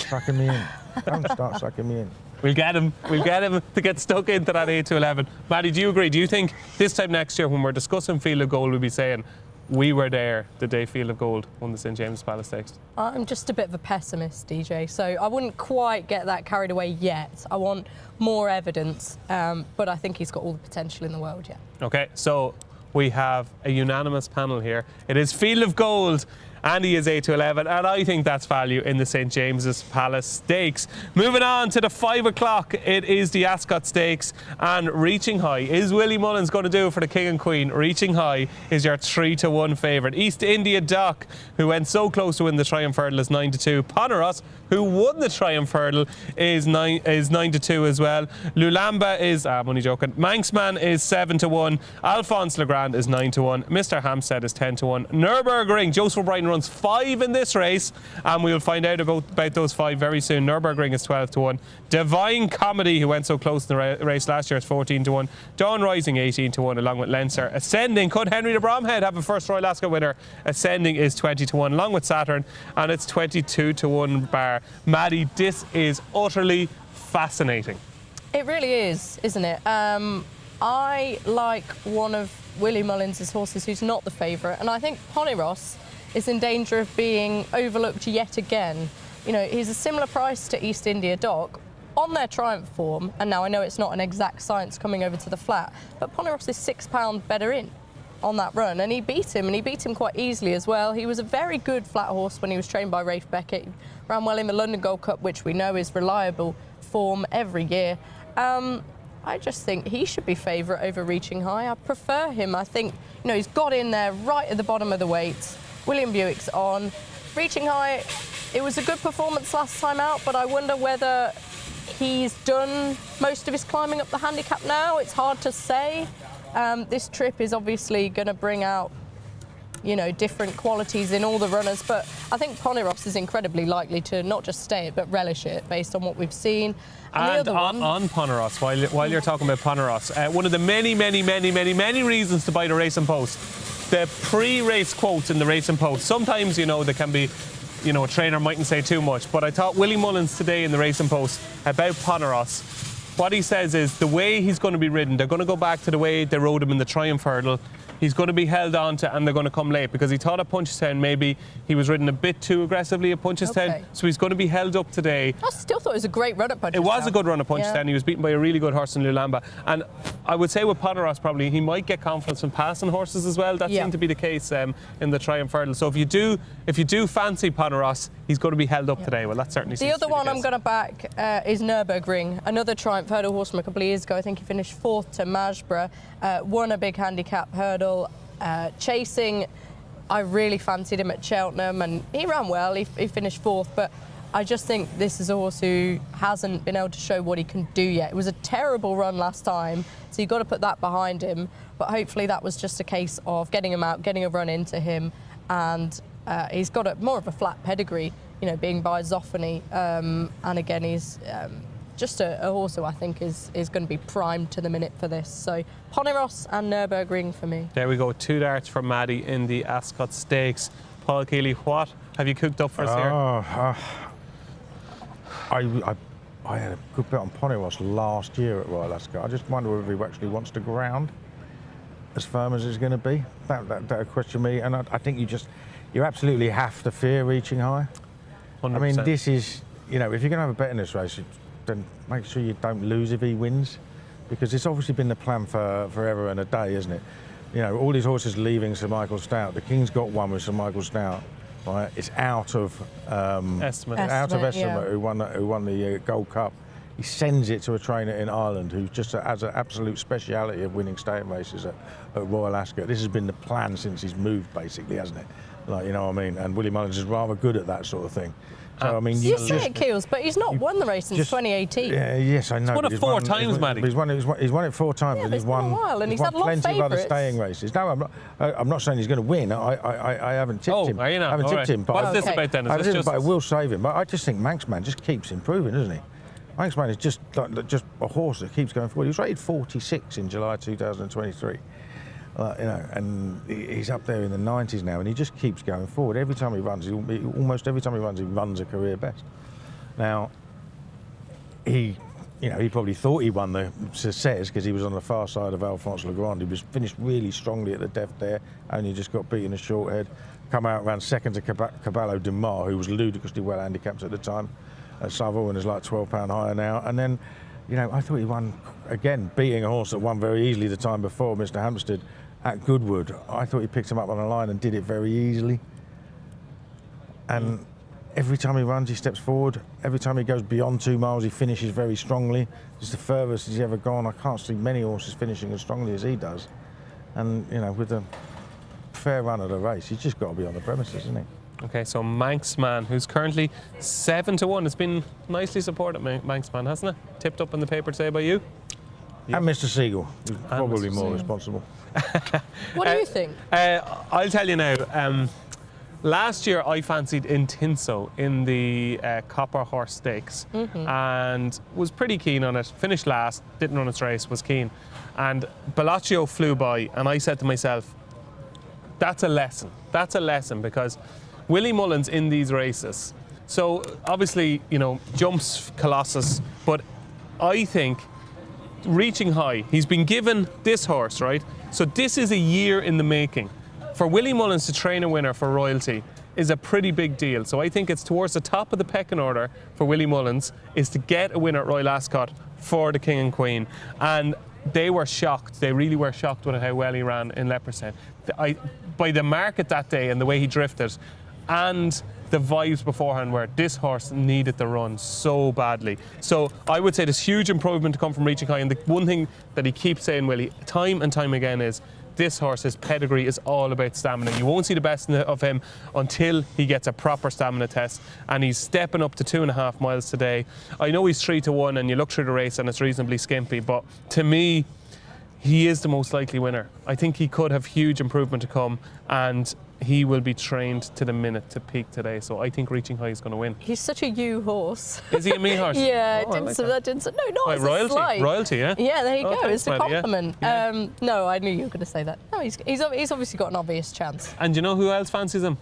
sucking me in. Don't start sucking me in. We'll get him to get stuck into that 8 to 11. Maddy, do you agree? Do you think this time next year when we're discussing Field of Gold, we'll be saying, we were there the day Field of Gold won the St James's Palace Stakes? I'm just a bit of a pessimist, DJ, so I wouldn't quite get that carried away yet. I want more evidence, but I think he's got all the potential in the world, yeah. Okay, so we have a unanimous panel here. It is Field of Gold, and he is 8 to 11, and I think that's value in the St James's Palace Stakes. Moving on to the 5 o'clock, it is the Ascot Stakes, and Reaching High. Is Willie Mullins going to do it for the King and Queen? Reaching High is your 3 to 1 favourite. East India Dock, who went so close to win the Triumph Hurdle, is 9 to 2. Poneros, who won the Triumph Hurdle, is 9 to 2 as well. Lulamba is, I'm only joking. Manxman is 7 to 1. Alphonse Legrand is 9 to 1. Mr. Hampstead is 10 to 1. Nürburgring, Joseph O'Brien runs 5 in this race, and we'll find out about those 5 very soon. Nürburgring is 12 to 1. Divine Comedy, who went so close in the race last year, is 14 to 1. Dawn Rising 18 to 1 along with Leinster. Ascending, could Henry de Bromhead have a first Royal Ascot winner? Ascending is 20 to 1 along with Saturn, and it's 22 to 1 bar. Maddy, this is utterly fascinating. It really is, isn't it? I like one of Willie Mullins' horses who's not the favourite, and I think Poneros is in danger of being overlooked yet again. You know, he's a similar price to East India Dock on their Triumph form, and now I know it's not an exact science coming over to the flat, but Poneros is £6 better in on that run, and he beat him quite easily as well. He was a very good flat horse when he was trained by Rafe Beckett. He ran well in the London Gold Cup, which we know is reliable form every year. I just think he should be favourite over Reaching High. I prefer him. I think, you know, he's got in there right at the bottom of the weights. William Buick's on. Reaching High, it was a good performance last time out, but I wonder whether he's done most of his climbing up the handicap now. It's hard to say. This trip is obviously going to bring out, you know, different qualities in all the runners, but I think Poneros is incredibly likely to not just stay it, but relish it based on what we've seen. And on Poneros, while you're talking about Poneros, one of the many reasons to buy the Racing Post, the pre-race quotes in the Racing Post, sometimes, you know, they can be, you know, a trainer mightn't say too much, but I thought Willie Mullins today in the Racing Post about Poneros, what he says is the way he's going to be ridden, they're going to go back to the way they rode him in the Triumph Hurdle. He's going to be held on to, and they're going to come late, because he thought at Punchestown maybe he was ridden a bit too aggressively at Punchestown, so he's going to be held up today. I still thought it was a great run at Punchestown. It was a good run at Punchestown. Yeah. He was beaten by a really good horse in Lulamba, and I would say with Poneros probably he might get confidence from passing horses as well. That seemed to be the case in the Triumph Hurdle. So if you do fancy Poneros, he's going to be held up today. Well, that certainly seems to be the case. The other one I'm going to back is Nürburgring, another Triumph Hurdle horse from a couple of years ago. I think he finished 4th to Magsborough, won a big handicap hurdle. Chasing, I really fancied him at Cheltenham, and he ran well. He finished 4th, but I just think this is a horse who hasn't been able to show what he can do yet. It was a terrible run last time, so you've got to put that behind him. But hopefully that was just a case of getting him out, getting a run into him, and he's got more of a flat pedigree, you know, being by Zoffany, and again he's just a horse who I think is going to be primed to the minute for this. So Poneros and Nürburgring for me. There we go, 2 darts from Maddy in the Ascot Stakes. Paul Kealy, what have you cooked up for us here? I had a good bet on Poneros last year at Royal Ascot. I just wonder whether he actually wants to ground as firm as it's going to be. That question me, and I think you absolutely have to fear Reaching High. 100%. I mean, this is, you know, if you're going to have a bet in this race, then make sure you don't lose if he wins, because it's obviously been the plan for forever and a day, isn't it? You know, all these horses leaving Sir Michael Stout. The King's got one with Sir Michael Stout. Right, it's out of estimate. Yeah. Who won the Gold Cup. He sends it to a trainer in Ireland who just has an absolute speciality of winning staying races at Royal Ascot. This has been the plan since he's moved, basically, hasn't it? Like, you know what I mean? And Willie Mullins is rather good at that sort of thing. So, I mean, you say it, Keels, but he's not won the race since 2018. Yeah, yes, I know. He's won it 4 times, Maddy. He's won it 4 times, yeah, and he's won. A while, and he's had plenty of other staying races. No, I'm not saying he's going to win. I haven't tipped him. Oh, you know, I haven't tipped him. But what's this about then? But I will save him. But I just think Manxman just keeps improving, doesn't he? Manxman is just a horse that keeps going forward. He was rated 46 in July 2023. and he's up there in the 90s now, and he just keeps going forward. Every time he runs, almost every time he runs a career best. Now, he probably thought he won the Says because he was on the far side of Alphonse Legrand. He was finished really strongly at the death there, only just got beaten a short head. Come out, ran second to Caballo de Mar, who was ludicrously well handicapped at the time. Savoy is like £12 higher now. And then, I thought he won, again, beating a horse that won very easily the time before, Mr. Hampstead, at Goodwood. I thought he picked him up on the line and did it very easily. And every time he runs, he steps forward. Every time he goes beyond 2 miles, he finishes very strongly. It's the furthest he's ever gone. I can't see many horses finishing as strongly as he does. And, with the fair run of the race, he's just got to be on the premises, isn't he? Okay, so Manxman, who's currently 7-1. It's been nicely supported, Manxman, hasn't it? Tipped up in the paper today by you. Yep. And Mr. Siegel, who's probably more responsible. What do you think? I'll tell you now. Last year I fancied Intinso in the Copper Horse Stakes and was pretty keen on it. Finished last, didn't run its race, was keen. And Bellocchio flew by and I said to myself, that's a lesson. That's a lesson because Willie Mullins in these races. So obviously, jumps Colossus, but I think Reaching High, he's been given this horse, right? So this is a year in the making. For Willie Mullins to train a winner for royalty is a pretty big deal. So I think it's towards the top of the pecking order for Willie Mullins is to get a winner at Royal Ascot for the King and Queen. And they were shocked. They really were shocked with how well he ran in Leopardstown. By the market that day and the way he drifted and the vibes beforehand where this horse needed the run so badly. So I would say there's huge improvement to come from Reaching High. And the one thing that he keeps saying, Willie, time and time again is this horse's pedigree is all about stamina. You won't see the best of him until he gets a proper stamina test, and he's stepping up to 2.5 miles today. I know he's 3-1 and you look through the race and it's reasonably skimpy, but to me he is the most likely winner. I think he could have huge improvement to come, and he will be trained to the minute to peak today. So I think Reaching High is going to win. He's such a you horse. Is he a me horse? Yeah, no, it's a royalty. slight. Royalty, yeah. Yeah, there you go. It's a Maddie, compliment. yeah. No, I knew you were going to say that. No, he's obviously got an obvious chance. And you know who else fancies him?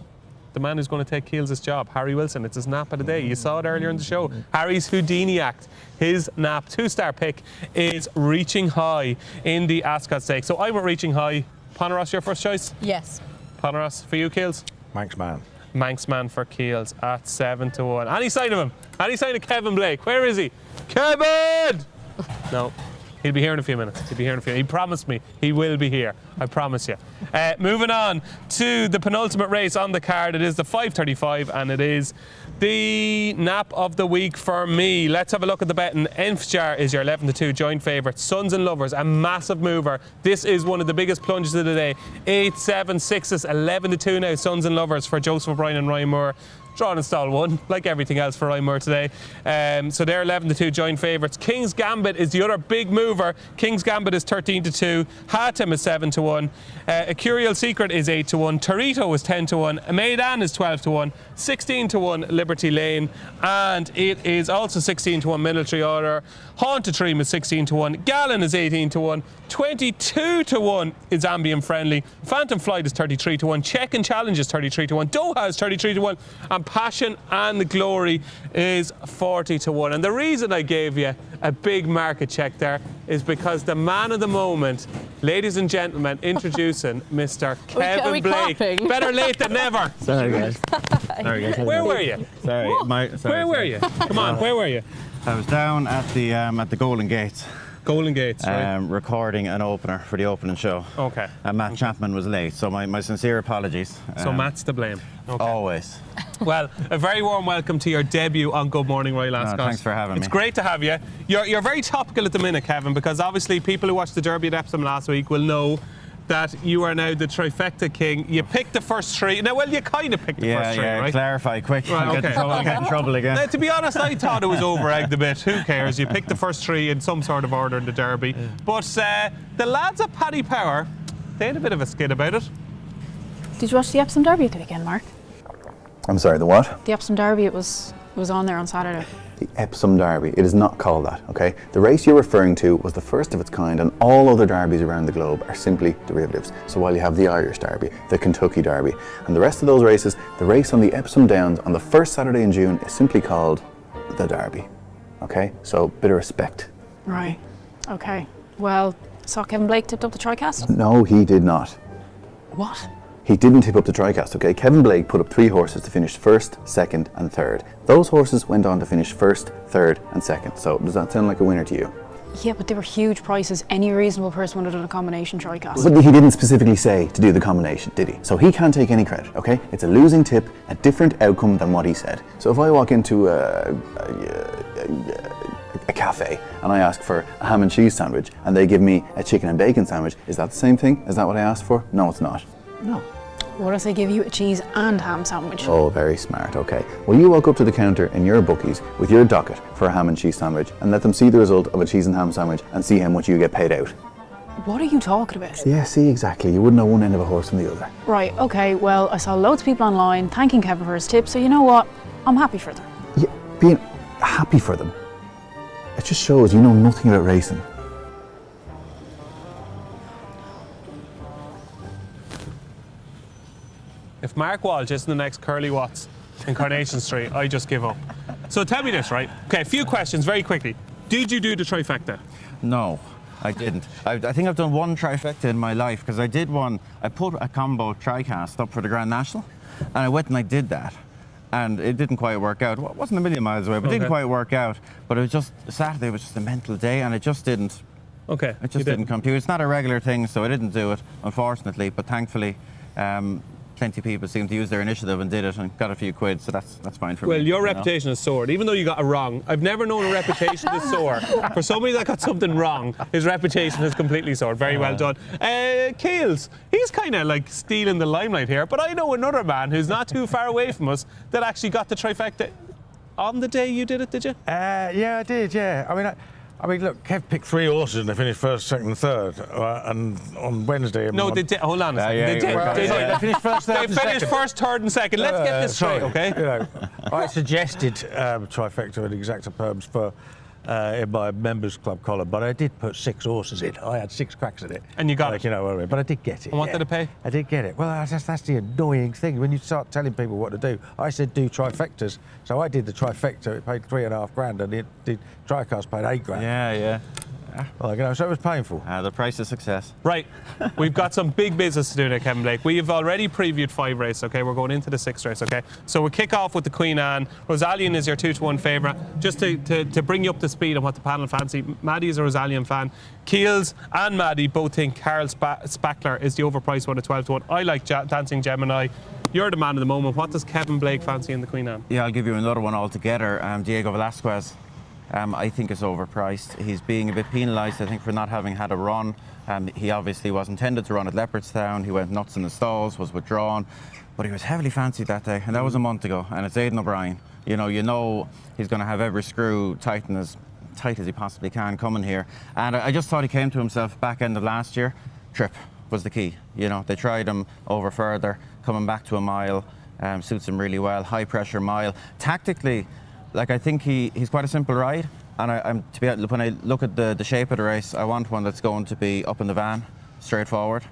The man who's going to take Keels' job, Harry Wilson. It's his nap of the day. You saw it earlier in the show. Harry's Houdini act. His nap 2-star pick is Reaching High in the Ascot Stakes. So I went Reaching High. Poneros, your first choice? Yes. Poneros, for you, Keels? Manxman for Keels at 7-1. Any sign of him? Any sign of Kevin Blake? Where is he? Kevin! No. He'll be here in a few minutes. He promised me he will be here. I promise you. Moving on to the penultimate race on the card. It is the 5:35 and it is the nap of the week for me. Let's have a look at the betting. Enfjar is your 11-2 joint favourite. Sons and Lovers, a massive mover. This is one of the biggest plunges of the day. 8, 7, 6s, 11-2 now. Sons and Lovers for Joseph O'Brien and Ryan Moore. Drawn in stall 1, like everything else for Ryan Moore today. So they're 11-2 joint favourites. King's Gambit is the other big mover. King's Gambit is 13-2. Hatem is 7-1. A Curial Secret is 8-1. Torito is 10-1. Maidan is 12-1. 16-1 Liberty Lane. And it is also 16-1 Military Order. Haunted Dream is 16-1. Gallon is 18-1. 22-1 is Ambient Friendly. Phantom Flight is 33-1. Check and Challenge is 33-1. Doha is 33-1. And Passion and Glory is 40-1. And the reason I gave you a big market check there is because the man of the moment, ladies and gentlemen, introducing Mr. Kevin Blake. Clapping? Better late than never. Sorry, guys. Where were you? Sorry. Where were you? Come on, where were you? I was down at the Golden Gates. Golden Gates, right? Recording an opener for the opening show. Okay. And Matt Chapman was late, so my sincere apologies. So Matt's to blame. Okay. Always. Well, a very warm welcome to your debut on Good Morning Royal Ascot. Thanks for having me. It's great to have you. You're very topical at the minute, Kevin, because obviously people who watched the Derby at Epsom last week will know that you are now the trifecta king. You picked the first three. Now, well, you kind of picked the first three, right? Clarify quick. Right, I'll get in trouble again. Now, to be honest, I thought it was over-egged a bit. Who cares? You picked the first three in some sort of order in the Derby. But the lads at Paddy Power, they had a bit of a skid about it. Did you watch the Epsom Derby at the weekend, Mark? I'm sorry, the what? The Epsom Derby, it was was on there on Saturday? The Epsom Derby. It is not called that, okay? The race you're referring to was the first of its kind, and all other derbies around the globe are simply derivatives. So while you have the Irish Derby, the Kentucky Derby, and the rest of those races, the race on the Epsom Downs on the first Saturday in June is simply called the Derby, okay? So, bit of respect. Right. Okay. Well, saw Kevin Blake tipped up the TriCast? No, he did not. What? He didn't tip up the TriCast, okay? Kevin Blake put up 3 horses to finish first, second and third. Those horses went on to finish first, third and second. So does that sound like a winner to you? Yeah, but they were huge prices. Any reasonable person would have done a combination TriCast. But he didn't specifically say to do the combination, did he? So he can't take any credit, okay? It's a losing tip, a different outcome than what he said. So if I walk into a cafe and I ask for a ham and cheese sandwich and they give me a chicken and bacon sandwich, is that the same thing? Is that what I asked for? No, it's not. No. What if they give you a cheese and ham sandwich? Oh, very smart, okay. Well, you walk up to the counter in your bookies with your docket for a ham and cheese sandwich and let them see the result of a cheese and ham sandwich and see how much you get paid out. What are you talking about? Yeah, see, exactly. You wouldn't know one end of a horse from the other. Right, okay, well, I saw loads of people online thanking Kevin for his tip, so you know what? I'm happy for them. Yeah, being happy for them, it just shows you know nothing about racing. If Mark Walsh isn't the next Curly Watts in Coronation Street, I just give up. So tell me this, right? Okay, a few questions very quickly. Did you do the trifecta? No, I didn't. I think I've done one trifecta in my life because I did one. I put a combo TriCast up for the Grand National, and I went and I did that. And it didn't quite work out. Well, it wasn't a million miles away, but it didn't quite work out. But it was just, Saturday was just a mental day, and it just didn't. Okay. It just didn't compute. It's not a regular thing, so I didn't do it, unfortunately. But thankfully, plenty of people seemed to use their initiative and did it and got a few quid, so that's fine for me. Well, your reputation has soared, even though you got it wrong. I've never known a reputation to soar. For somebody that got something wrong, his reputation has completely soared. Very well done. Keels, he's kind of like stealing the limelight here, but I know another man who's not too far away from us that actually got the trifecta on the day you did it, did you? Yeah, I did, yeah. I mean, look, Kev picked 3 horses and they finished first, second and third. And on Wednesday... No, they did. Hold on a second. They finished first, third and second. They finished first, third and second. Let's get this straight, okay? You know, I suggested trifecta and exacta terms for in my members club column, but I did put 6 horses in. I had 6 cracks at it. And you got it? You know what I mean? But I did get it. And what did it pay? I did get it. Well, that's the annoying thing. When you start telling people what to do, I said do trifectas. So I did the trifecta. It paid $3,500, and the TriCast paid $8,000. Yeah. Well, you know, so it was painful. The price of success. Right, we've got some big business to do now, Kevin Blake. We have already previewed 5 races, okay? We're going into the 6th race, okay? So we'll kick off with the Queen Anne. Rosalien is your 2-1 favourite. Just to bring you up to speed on what the panel fancy, Maddy is a Rosalien fan. Keels and Maddy both think Carl Spackler is the overpriced one at 12-1. I like Dancing Gemini. You're the man of the moment. What does Kevin Blake fancy in the Queen Anne? Yeah, I'll give you another one altogether. Diego Velazquez. I think is overpriced. He's being a bit penalised, I think, for not having had a run. He obviously was intended to run at Leopardstown. He went nuts in the stalls, was withdrawn, but he was heavily fancied that day, and that was a month ago. And it's Aidan O'Brien. You know he's going to have every screw tight as he possibly can coming here. And I just thought he came to himself back end of last year. Trip was the key. You know, they tried him over further, coming back to a mile suits him really well. High pressure mile. Tactically, like, I think he's quite a simple ride, and when I look at the shape of the race, I want one that's going to be up in the van, straightforward.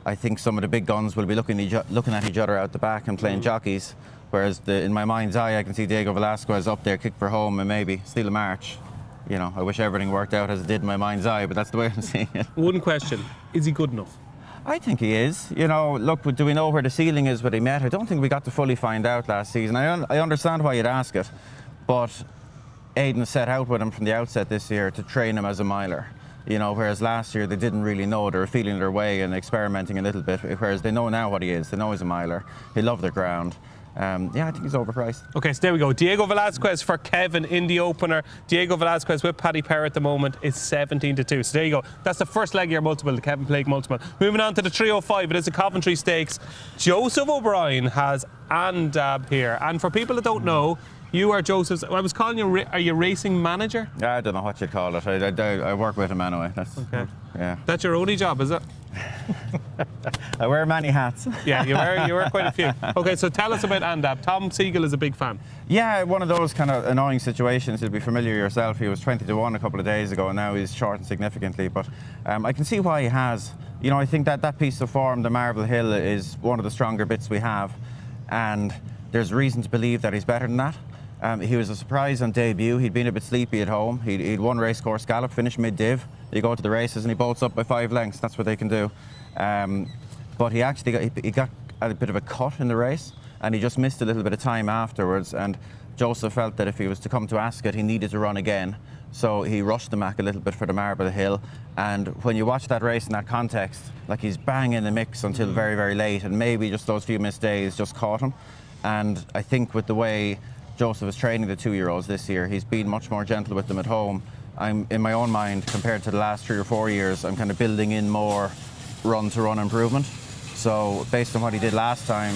I think some of the big guns will be looking at each other out the back and playing jockeys, whereas in my mind's eye, I can see Diego Velazquez up there, kick for home, and maybe steal a march. You know, I wish everything worked out as it did in my mind's eye, but that's the way I'm seeing it. One question: is he good enough? I think he is. You know, look, do we know where the ceiling is with he met? I don't think we got to fully find out last season. I understand why you'd ask it. But Aidan set out with him from the outset this year to train him as a miler. You know, whereas last year they didn't really know. They were feeling their way and experimenting a little bit, whereas they know now what he is. They know he's a miler. He loved the ground. Yeah, I think he's overpriced. Okay, so there we go. Diego Velazquez for Kevin in the opener. Diego Velazquez with Paddy Power at the moment is 17-2. So there you go. That's the first leg of your multiple, the Kevin Blake multiple. Moving on to the 305. It is the Coventry Stakes. Joseph O'Brien has Andab here. And for people that don't know, You are Joseph's. I was calling you. Are you racing manager? I don't know what you'd call it. I work with him anyway. That's okay. Yeah. That's your only job, is it? I wear many hats. Yeah, you wear quite a few. Okay, so tell us about Andab. Tom Siegel is a big fan. Yeah, one of those kind of annoying situations. You'll be familiar yourself. He was 20-1 a couple of days ago, and now he's shortened significantly. But I can see why he has. You know, I think that piece of form, the Marble Hill, is one of the stronger bits we have, and there's reason to believe that he's better than that. He was a surprise on debut. He'd been a bit sleepy at home. He'd won Racecourse Gallop, finished mid-div. You go to the races and he bolts up by 5 lengths. That's what they can do. But he actually got a bit of a cut in the race, and he just missed a little bit of time afterwards. And Joseph felt that if he was to come to Ascot, he needed to run again. So he rushed the Mac a little bit for the Marble Hill. And when you watch that race in that context, like, he's bang in the mix until very, very late, and maybe just those few missed days just caught him. And I think with the way Joseph is training the 2-year-olds this year, he's been much more gentle with them at home. I'm, in my own mind, compared to the last 3 or 4 years, I'm kind of building in more run-to-run improvement. So based on what he did last time,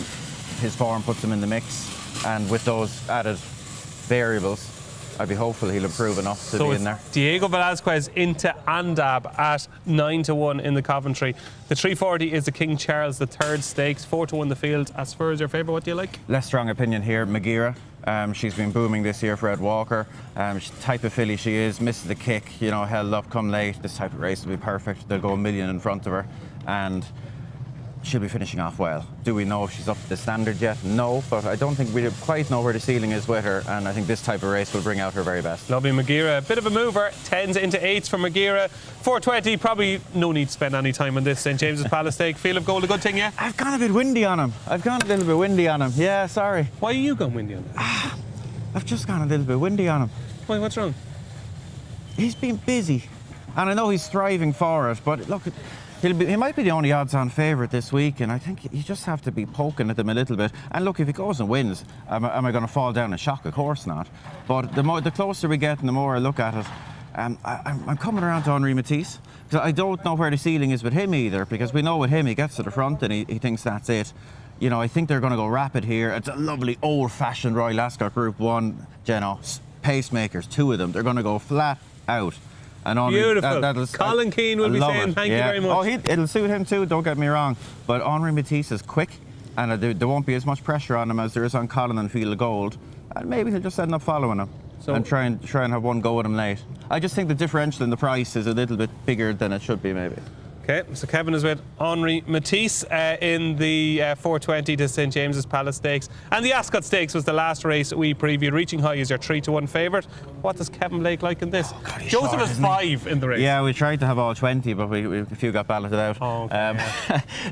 his form puts him in the mix, and with those added variables, I'd be hopeful he'll improve enough to be in there. Diego Velazquez into Andab at 9-1 in the Coventry. The 340 is the King Charles III Stakes, 4-1 the field. As far as your favourite, what do you like? Less strong opinion here, Magira. She's been booming this year for Ed Walker. Type of filly she is, misses the kick, you know, held up, come late. This type of race will be perfect. They'll go a million in front of her, and she'll be finishing off well. Do we know if she's up to the standard yet? No, but I don't think we quite know where the ceiling is with her, and I think this type of race will bring out her very best. Lovely Magira, a bit of a mover, 10s into 8s for Magira. 420, probably no need to spend any time on this St James's Palace stake. Field of Gold, a good thing, yeah? I've gone a bit windy on him. Yeah, sorry. Why are you going windy on him? I've just gone a little bit windy on him. Why, what's wrong? He's been busy, and I know he's thriving for it, but look, he might be the only odds-on favourite this week, and I think you just have to be poking at them a little bit. And look, if he goes and wins, am I going to fall down in shock? Of course not. But the closer we get and the more I look at it, I'm coming around to Henri Matisse. Because I don't know where the ceiling is with him either, because we know with him, he gets to the front and he thinks that's it. You know, I think they're going to go rapid here. It's a lovely old-fashioned Royal Ascot Group 1, pacemakers, 2 of them. They're going to go flat out. And beautiful. Colin Keane will be saying thank you very much. Oh, it'll suit him too, don't get me wrong. But Henri Matisse is quick, and there won't be as much pressure on him as there is on Colin and Field of Gold. And maybe he'll just end up following him and try and have one go at him late. I just think the differential in the price is a little bit bigger than it should be, maybe. Okay, so Kevin is with Henri Matisse in the 420 to St James's Palace Stakes. And the Ascot Stakes was the last race we previewed. Reaching High is your 3-1 favourite. What does Kevin Blake like in this? God, Joseph is 5 in the race. Yeah, we tried to have all 20, but a few got balloted out. Oh, okay,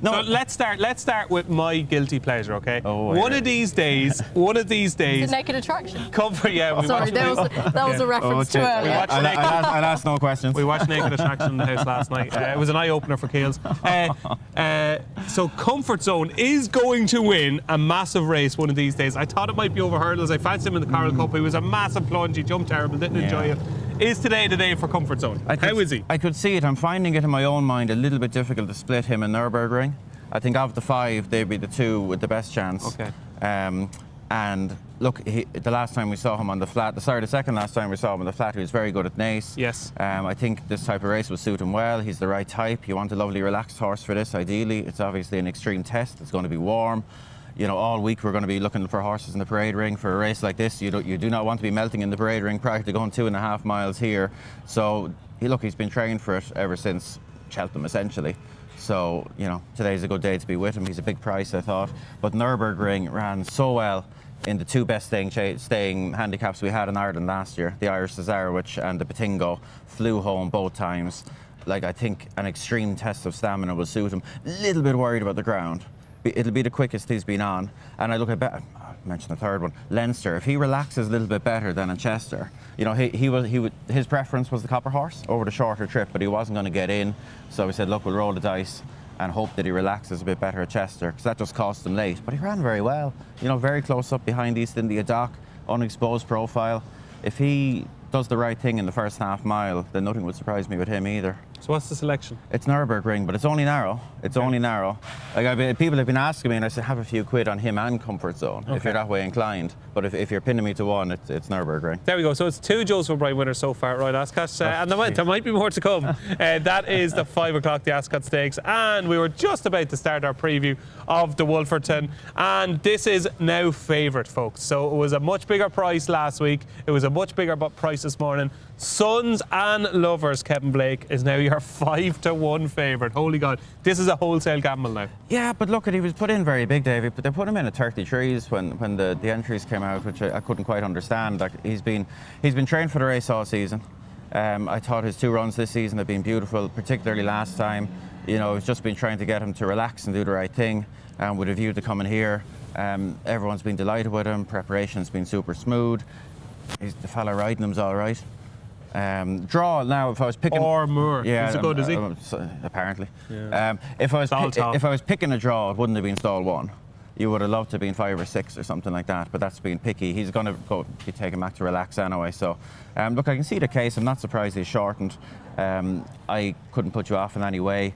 no. So let's start with my guilty pleasure, okay? Oh, one of these days. Is it Naked Attraction? Sorry, that was a reference to earlier. I'll ask no questions. We watched Naked Attraction in the house last night. It was an eye-opener for Keels. So Comfort Zone is going to win a massive race one of these days. I thought it might be over hurdles. I fancied him in the Coral Cup. He was a massive plunge. He jumped terrible, didn't enjoy it. Is today the day for Comfort Zone? How is he? I could see it. I'm finding it in my own mind a little bit difficult to split him and Nürburgring. I think of the 5, they'd be the 2 with the best chance. Okay. And look, the last time we saw him on the flat, the second last time we saw him on the flat, he was very good at Naas. Yes. I think this type of race will suit him well. He's the right type. You want a lovely, relaxed horse for this, ideally. It's obviously an extreme test. It's going to be warm. You know, all week we're going to be looking for horses in the parade ring. For a race like this, you do not want to be melting in the parade ring prior to going 2.5 miles here. So, he's been trained for it ever since Cheltenham, essentially. So, you know, today's a good day to be with him. He's a big price, I thought. But Nürburgring ran so well in the 2 best staying handicaps we had in Ireland last year. The Irish Cesarewitch and the Patingo flew home both times. Like, I think an extreme test of stamina will suit him. A little bit worried about the ground. It'll be the quickest he's been on. And I look at, I mentioned the third one, Leinster. If he relaxes a little bit better than in Chester, you know, his preference was the Copper Horse over the shorter trip, but he wasn't going to get in. So we said, look, we'll roll the dice and hope that he relaxes a bit better at Chester, because that just cost him late. But he ran very well. You know, very close up behind East India Dock, unexposed profile. If he does the right thing in the first half mile, then nothing would surprise me with him either. So what's the selection? It's Nürburgring, but it's only narrow. It's only narrow. Like people have been asking me, and I said, have a few quid on him and Comfort Zone if you're that way inclined. But if you're pinning me to one, it's Nürburgring. There we go. So it's 2 Joseph O'Brien winners so far at Royal Ascot, and there might be more to come. That is the 5 o'clock, the Ascot Stakes, and we were just about to start our preview of the Wolferton, and this is now favourite, folks. So it was a much bigger price last week. It was a much bigger price this morning. Sons and Lovers, Kevin Blake, is now your 5-1 favourite. Holy God, this is a wholesale gamble now. Yeah, but look, he was put in very big, David. But they put him in at 33s when the entries came out, which I couldn't quite understand. Like he's been trained for the race all season. I thought his 2 runs this season have been beautiful, particularly last time. You know, it's just been trying to get him to relax and do the right thing. With a view to coming here, everyone's been delighted with him. Preparation's been super smooth. The fella riding him's all right. Draw now. If I was picking, or Moore, yeah, he's good, is he? Apparently. Yeah. If I was picking a draw, it wouldn't have been stall 1. You would have loved to have been 5 or 6 or something like that, but that's being picky. He's going to be taken back to relax anyway. So, look, I can see the case. I'm not surprised he's shortened. I couldn't put you off in any way.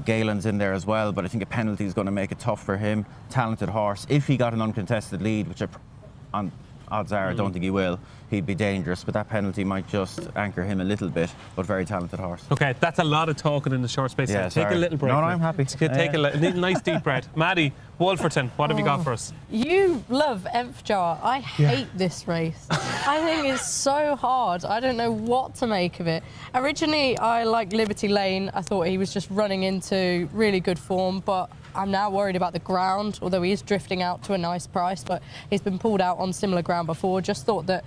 Galen's in there as well, but I think a penalty is going to make it tough for him. Talented horse. If he got an uncontested lead, which on odds are, I don't think he will, he'd be dangerous, but that penalty might just anchor him a little bit, but very talented horse. Okay, that's a lot of talking in the short space. Yeah, take a little break. No, I'm happy. Take a nice deep breath. Maddie, Wolferton, what have you got for us? You love Jar. I hate this race. I think it's so hard. I don't know what to make of it. Originally, I liked Liberty Lane. I thought he was just running into really good form, but I'm now worried about the ground, although he is drifting out to a nice price, but he's been pulled out on similar ground before. Just thought that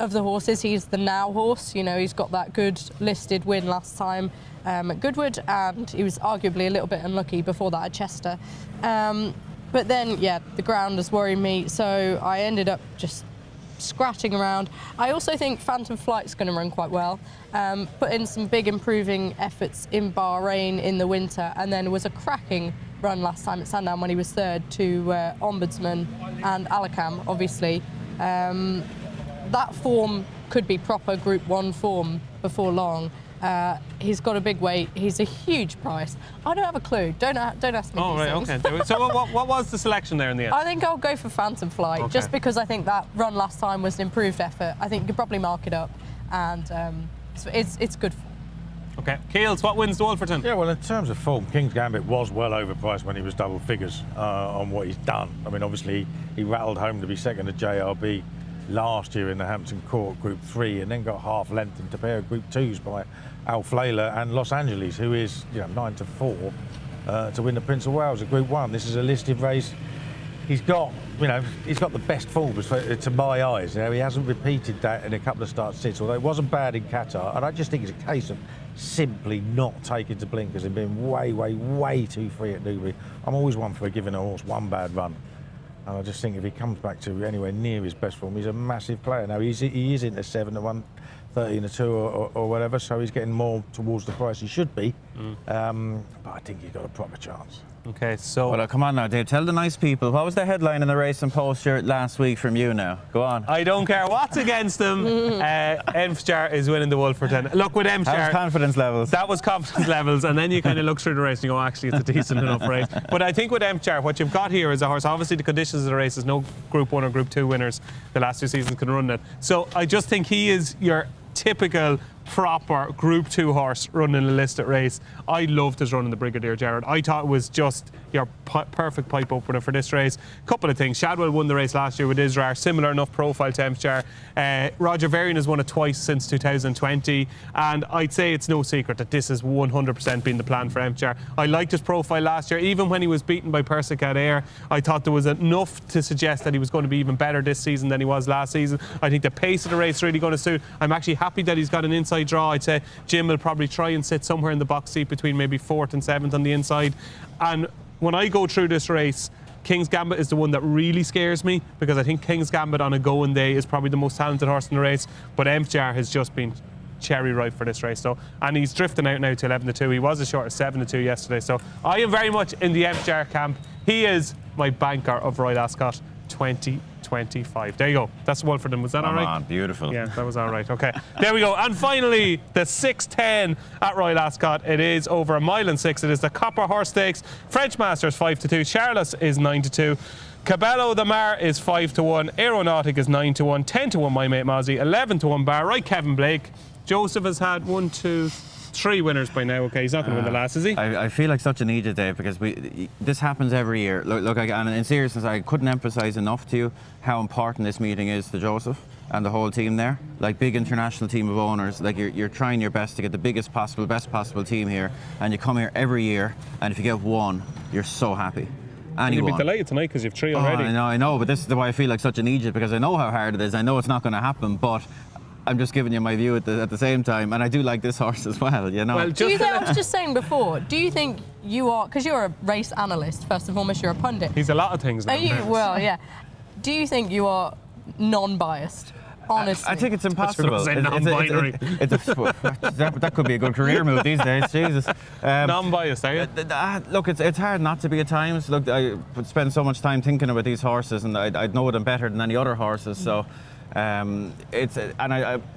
of the horses, he's the now horse. You know, he's got that good listed win last time at Goodwood, and he was arguably a little bit unlucky before that at Chester. But then, yeah, the ground has worried me, so I ended up just scratching around. I also think Phantom Flight's going to run quite well. Put in some big improving efforts in Bahrain in the winter, and then was a cracking run last time at Sandown when he was 3rd to Ombudsman and Alakam, obviously. That form could be proper Group 1 form before long. He's got a big weight. He's a huge price. I don't have a clue. Don't ask me. Oh, right, things. okay. So what was the selection there in the end? I think I'll go for Phantom Flight, just because I think that run last time was an improved effort. I think you could probably mark it up, and it's good form. Okay, Keels, what wins the Wolferton? Yeah, well, in terms of form, King's Gambit was well overpriced when he was double figures on what he's done. I mean, obviously, he rattled home to be second at JRB last year in the Hampton Court Group 3, and then got half length into pair of Group 2s by Al Flayler and Los Angeles, who is 9-4 to win the Prince of Wales at Group 1. This is a listed race. He's got the best form to my eyes. He hasn't repeated that in a couple of starts since, although it wasn't bad in Qatar. And I just think it's a case of simply not taking to blinkers and being way too free at Newbury. I'm always one for giving a horse one bad run. And I just think if he comes back to anywhere near his best form, he's a massive player. Now, he is into 7-1, 13-2 or whatever, so he's getting more towards the price he should be. But I think he's got a proper chance. Okay, so... Well, come on now, Dave. Tell the nice people. What was the headline in the Race and Poster last week from you now? Go on. I don't care what's against them. Emsjar is winning the Wolferton. Look, with Emsjar... That was confidence levels. That was confidence levels, and then you kind of look through the race and you go, actually, it's a decent enough race. But I think with Emsjar, what you've got here is a horse. Obviously, the conditions of the race is no Group 1 or Group 2 winners the last 2 seasons can run it. So I just think he is your typical proper Group 2 horse running a listed race. I loved his run in the Brigadier Gerard. I thought it was just your perfect pipe opener for this race. Couple of things. Shadwell won the race last year with Israr, similar enough profile to Emsjar. Roger Varian has won it twice since 2020, and I'd say it's no secret that this has 100% been the plan for Emsjar. I liked his profile last year, even when he was beaten by Persicat Air. I thought there was enough to suggest that he was going to be even better this season than he was last season. I think the pace of the race is really going to suit. I'm actually happy that he's got an inside draw. I'd say Jim will probably try and sit somewhere in the box seat between maybe 4th and 7th on the inside. And when I go through this race, King's Gambit is the one that really scares me, because I think King's Gambit on a going day is probably the most talented horse in the race, but Emsjar has just been cherry ripe for this race. So, and he's drifting out now to 11-2. He was as short as 7-2 yesterday. So I am very much in the Emsjar camp. He is my banker of Royal Ascot 2020. 25. There you go. That's Wolferton. Was that all right? Come on, beautiful. Yeah, that was all right. Okay. There we go. And finally, the 6:10 at Royal Ascot. It is over 1.6 miles. It is the Copper Horse Stakes. French Masters 5-2. Charles is 9-2. Cabello the Mar is 5-1. Aeronautic is 9-1. 10-1 My Mate Mozzie. 11-1 Bar. Right, Kevin Blake. Joseph has had 1, 2, 3 winners by now. Okay, he's not going to win the last, is he? I feel like such an idiot, Dave, because this happens every year. Look, and in seriousness, I couldn't emphasise enough to you how important this meeting is to Joseph and the whole team there. Like, big international team of owners, like you're trying your best to get the biggest possible, best possible team here, and you come here every year, and if you get one, you're so happy. You'll be delighted tonight because you've 3 already. I know, but this is why I feel like such an idiot, because I know how hard it is. I know it's not going to happen, but I'm just giving you my view at the same time, and I do like this horse as well, you know. Well, I was just saying before, do you think you are, because you're a race analyst, first and foremost, you're a pundit. He's a lot of things now. Are you? Well, yeah. Do you think you are non-biased? Honestly. I think it's impossible. Non-binary. That could be a good career move these days, Jesus. Non-biased, are you? Look, it's hard not to be at times. Look, I would spend so much time thinking about these horses, and I'd know them better than any other horses, so...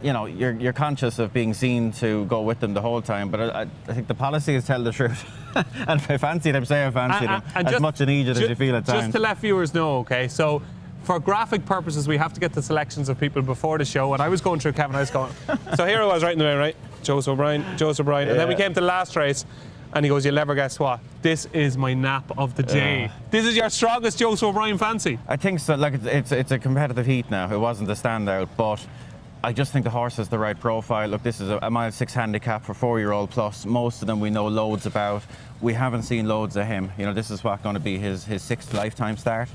you're conscious of being seen to go with them the whole time, but I think the policy is tell the truth. And if I fancy them, say I fancy them. As much an idiot as you feel at times. Just to let viewers know, okay, so for graphic purposes, we have to get the selections of people before the show, and I was going through Kevin, I was going, so here I was right in the middle, right? Joseph O'Brien, and then we came to the last race, and he goes, you'll never guess what? This is my nap of the day. This is your strongest Joseph O'Brien fancy. I think so. Like, it's a competitive heat now. It wasn't a standout, but I just think the horse has the right profile. Look, this is a 1.6 mile handicap for 4-year-old plus. Most of them we know loads about. We haven't seen loads of him. You know, this is what's going to be his 6th lifetime start.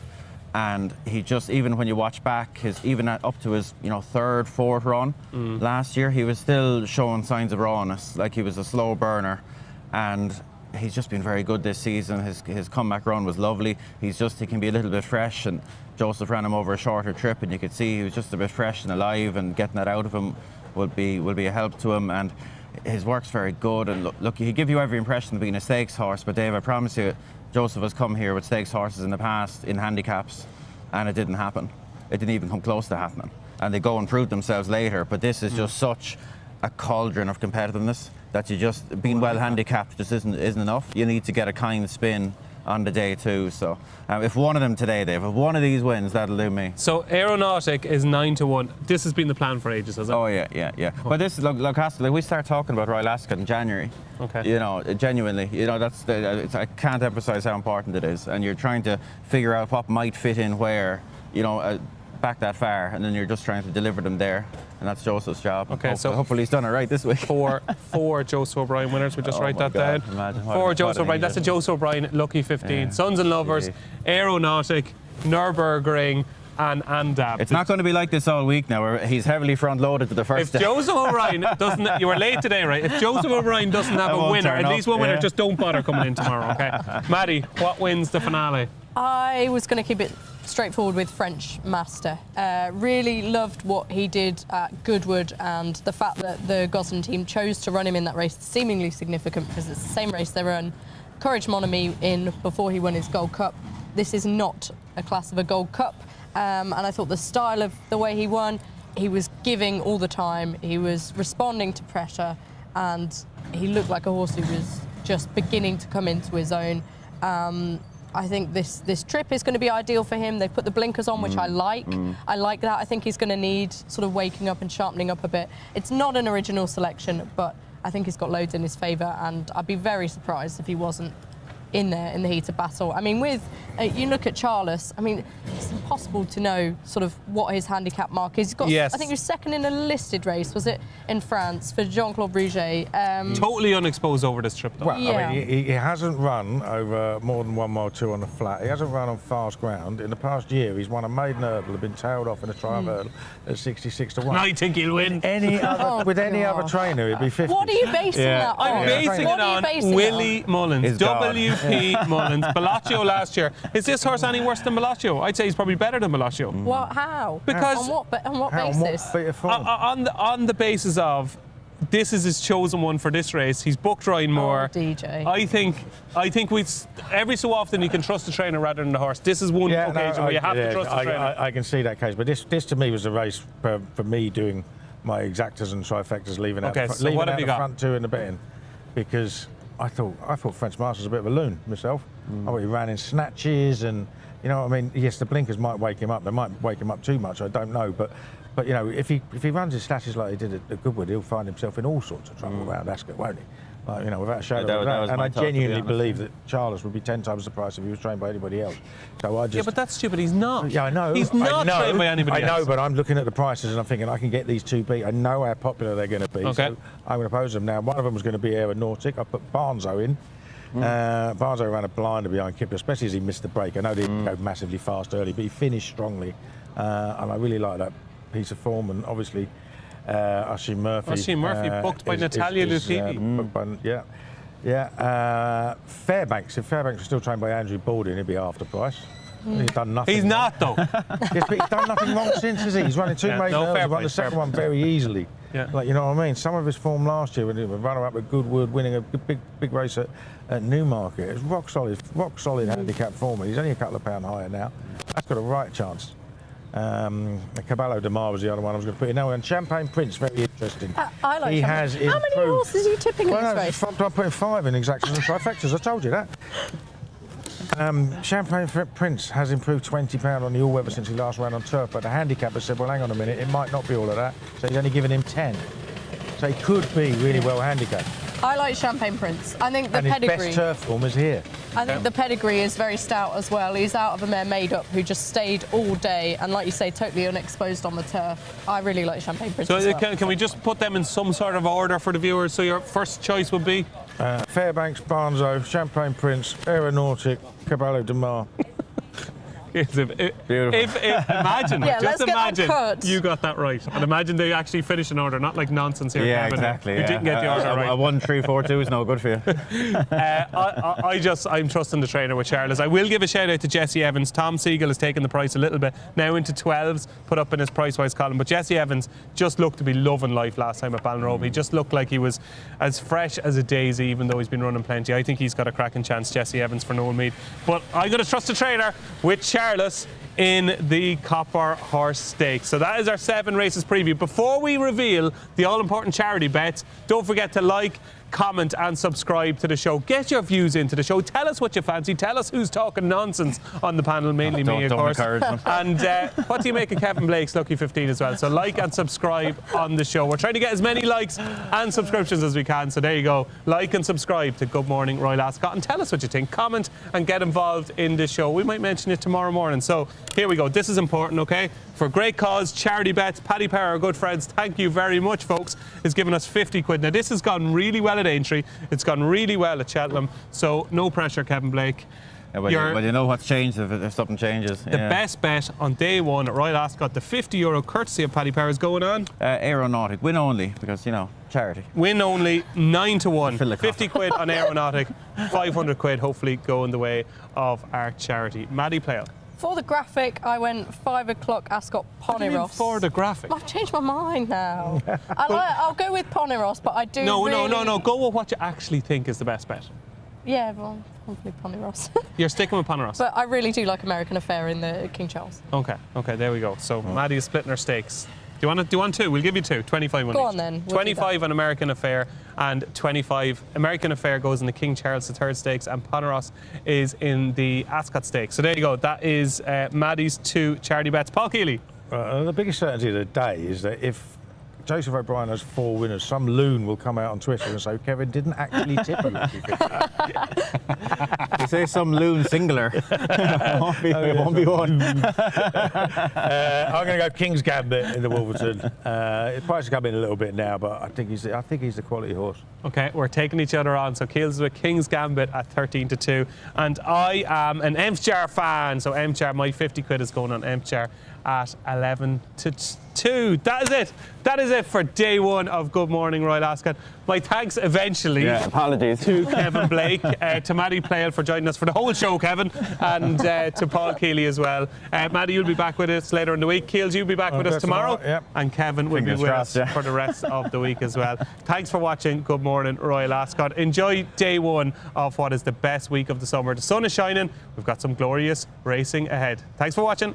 And he just, even when you watch back, even up to his 3rd, 4th run last year, he was still showing signs of rawness. Like, he was a slow burner. And he's just been very good this season. His comeback run was lovely. He can be a little bit fresh, and Joseph ran him over a shorter trip, and you could see he was just a bit fresh and alive, and getting that out of him will be a help to him. And his work's very good. And look, he give you every impression of being a stakes horse, but Dave, I promise you, Joseph has come here with stakes horses in the past in handicaps, and it didn't happen. It didn't even come close to happening. And they go and prove themselves later. But this is just such a cauldron of competitiveness that you just, being well handicapped just isn't enough. You need to get a kind spin on the day too. So if one of them today, Dave, if one of these wins, that'll do me. So Aeronautic is 9-1. This has been the plan for ages, has it? Oh yeah. But this, look, we start talking about Royal Ascot in January. Okay. You know, genuinely, I can't emphasise how important it is. And you're trying to figure out what might fit in where, back that far, and then you're just trying to deliver them there, and that's Joseph's job. Okay, so hopefully he's done it right this week. Four Joseph O'Brien winners. We just write that down. Imagine 4 Joseph O'Brien. That's a Joseph O'Brien lucky 15. Sons and Lovers, Aeronautic, Nürburgring, and Andab. It's not going to be like this all week now, where he's heavily front-loaded to the first day. If Joseph O'Brien doesn't, you were late today, right? If Joseph O'Brien doesn't have a winner, at least one winner, just don't bother coming in tomorrow, okay? Maddie, what wins the finale? I was going to keep it straightforward with French Master. Really loved what he did at Goodwood, and the fact that the Gosling team chose to run him in that race is seemingly significant, because it's the same race they ran Courage Mon Ami in before he won his Gold Cup. This is not a class of a Gold Cup, and I thought the style of the way he won, he was giving all the time, he was responding to pressure, and he looked like a horse who was just beginning to come into his own. I think this trip is going to be ideal for him. They put the blinkers on, which I like. I like that. I think he's going to need sort of waking up and sharpening up a bit. It's not an original selection, but I think he's got loads in his favour, and I'd be very surprised if he wasn't in there in the heat of battle. I mean, with you look at Charles, I mean, it's impossible to know sort of what his handicap mark is. He's got, I think he was second in a listed race, was it, in France for Jean-Claude Bruget. Totally unexposed over this trip, though. Well, I mean, he hasn't run over more than 1 mile 2 on the flat. He hasn't run on fast ground. In the past year, he's won a maiden hurdle, been tailed off in a triumph hurdle at 66-1. I think he'll win. Any other trainer, he'd be 50. What are you basing that on? I'm basing it on Willie Mullins, WP Mullins, Bellaccio last year. Is this horse any worse than Bellaccio? I'd say he's probably better than Bellaccio. What? How? Because on what basis? On the basis of this is his chosen one for this race. He's booked Ryan Moore. DJ. I think we every so often you can trust the trainer rather than the horse. This is one occasion where you have to trust the trainer. I can see that case, but this to me was a race for me doing my exactas and trifectas, leaving out so what have you got? front two in the betting, because I thought French Master was a bit of a loon myself. I thought he ran in snatches, and you know what I mean. Yes, the blinkers might wake him up. They might wake him up too much. I don't know, but you know, if he runs his snatches like he did at Goodwood, he'll find himself in all sorts of trouble around Ascot, won't he? Like, you know, without a shadow of a doubt. And I genuinely believe that Charles would be 10 times the price if he was trained by anybody else. So I just... Yeah, but that's stupid. He's not. Yeah, I know. He's not trained by anybody else. I know, but I'm looking at the prices and I'm thinking I can get these two beat. I know how popular they're going to be. Okay. So I'm going to pose them now. One of them was going to be Aeronautic. I put Barnzo in. Barnzo ran a blinder behind Kipper, especially as he missed the break. I know he didn't go massively fast early, but he finished strongly. And I really like that piece of form. And obviously, Oisin Murphy. Booked by Natalia Lutini. Fairbanks. If Fairbanks was still trained by Andrew Baldwin, he'd be half the price. He's done nothing. He's not, though. Yes, but he's done nothing wrong since, has he? He's running two maiden hurdles. He won the second one very easily. Yeah. Like, you know what I mean? Some of his form last year, when he was runner-up at Goodwood, winning a big race at Newmarket, it's rock solid handicap form. He's only a couple of pounds higher now. That's got a right chance. Caballo de Mar was the other one I was going to put in. Now, and Champagne Prince, very interesting. I like Champagne. How many horses are you tipping in this race? I'm putting 5 in exactas and trifectas. I told you that. Champagne Prince has improved £20 on the all-weather since he last ran on turf, but the handicapper said, well, hang on a minute, it might not be all of that, so he's only given him 10. So he could be really well handicapped. I like Champagne Prince. I think the and pedigree... his best turf form is here. I think the pedigree is very stout as well. He's out of a mare Made Up who just stayed all day and, like you say, totally unexposed on the turf. I really like Champagne Prince as well. Can we just put them in some sort of order for the viewers? So your first choice would be? Fairbanks, Barnzo, Champagne Prince, Aeronautic, Caballo de Mar. Imagine you got that right, and imagine they actually finish in order, not like nonsense here. Yeah, exactly. You didn't get the order right. A 1, 3, 4, 2 is no good for you. I'm trusting the trainer with Charles. I will give a shout out to Jesse Evans. Tom Siegel has taken the price a little bit now into 12s, put up in his price wise column. But Jesse Evans just looked to be loving life last time at Ballinrobe. He just looked like he was as fresh as a daisy, even though he's been running plenty. I think he's got a cracking chance, Jesse Evans, for Noel Meade. But I'm going to trust the trainer with Charles in the Copper Horse Stakes. So that is our 7 races preview. Before we reveal the all-important charity bets, don't forget to like, comment and subscribe to the show. Get your views into the show. Tell us what you fancy. Tell us who's talking nonsense on the panel, mainly me, of course. And what do you make of Kevin Blake's Lucky 15 as well? So like and subscribe on the show. We're trying to get as many likes and subscriptions as we can. So there you go. Like and subscribe to Good Morning Royal Ascot and tell us what you think. Comment and get involved in the show. We might mention it tomorrow morning. So here we go. This is important, okay? For great cause, charity bets. Paddy Power, our good friends, thank you very much, folks, is giving us 50 quid. Now, this has gone really well at Aintree. It's gone really well at Cheltenham. So, no pressure, Kevin Blake. Yeah, well, you know what's changed if something changes. The best bet on day one at Royal Ascot, the €50 courtesy of Paddy Power is going on. Aeronautic, win only, because, you know, charity. Win only, 9 to 1. 50 quid on Aeronautic, 500 quid hopefully going the way of our charity. Maddy Playle. For the graphic, I went 5 o'clock Ascot Poneros. For the graphic? I've changed my mind now. I'll go with Poneros, but I do No. Go with what you actually think is the best bet. Yeah, well, probably Poneros. You're sticking with Poneros? But I really do like American Affair in the King Charles. Okay, there we go. So Maddie is splitting her stakes. Do you want 2? We'll give you 2. 25 on each. Go on then. 25 on American Affair and 25. American Affair goes in the King Charles III Stakes and Poneros is in the Ascot Stakes. So there you go. That is Maddie's 2 charity bets. Paul Kealy. The biggest certainty of the day is that if Joseph O'Brien has 4 winners, some loon will come out on Twitter and say Kevin didn't actually tip a lucky 50. You say some loon singular. It won't be one. I'm going to go King's Gambit in the Wolferton. His price has come in a little bit now, but I think he's the quality horse. Okay, we're taking each other on. So Keels with King's Gambit at 13 to 2, and I am an Emsjar fan. So Emsjar, my 50 quid is going on Emsjar at 11 to 2. That is it. That is it for day one of Good Morning Royal Ascot. My thanks eventually apologies to Kevin Blake, to Maddy Playle for joining us for the whole show, Kevin, and to Paul Kealy as well. Maddy, you'll be back with us later in the week. Keels, you'll be back with us tomorrow. And Kevin will be with us for the rest of the week as well. Thanks for watching Good Morning Royal Ascot. Enjoy day one of what is the best week of the summer. The sun is shining. We've got some glorious racing ahead. Thanks for watching.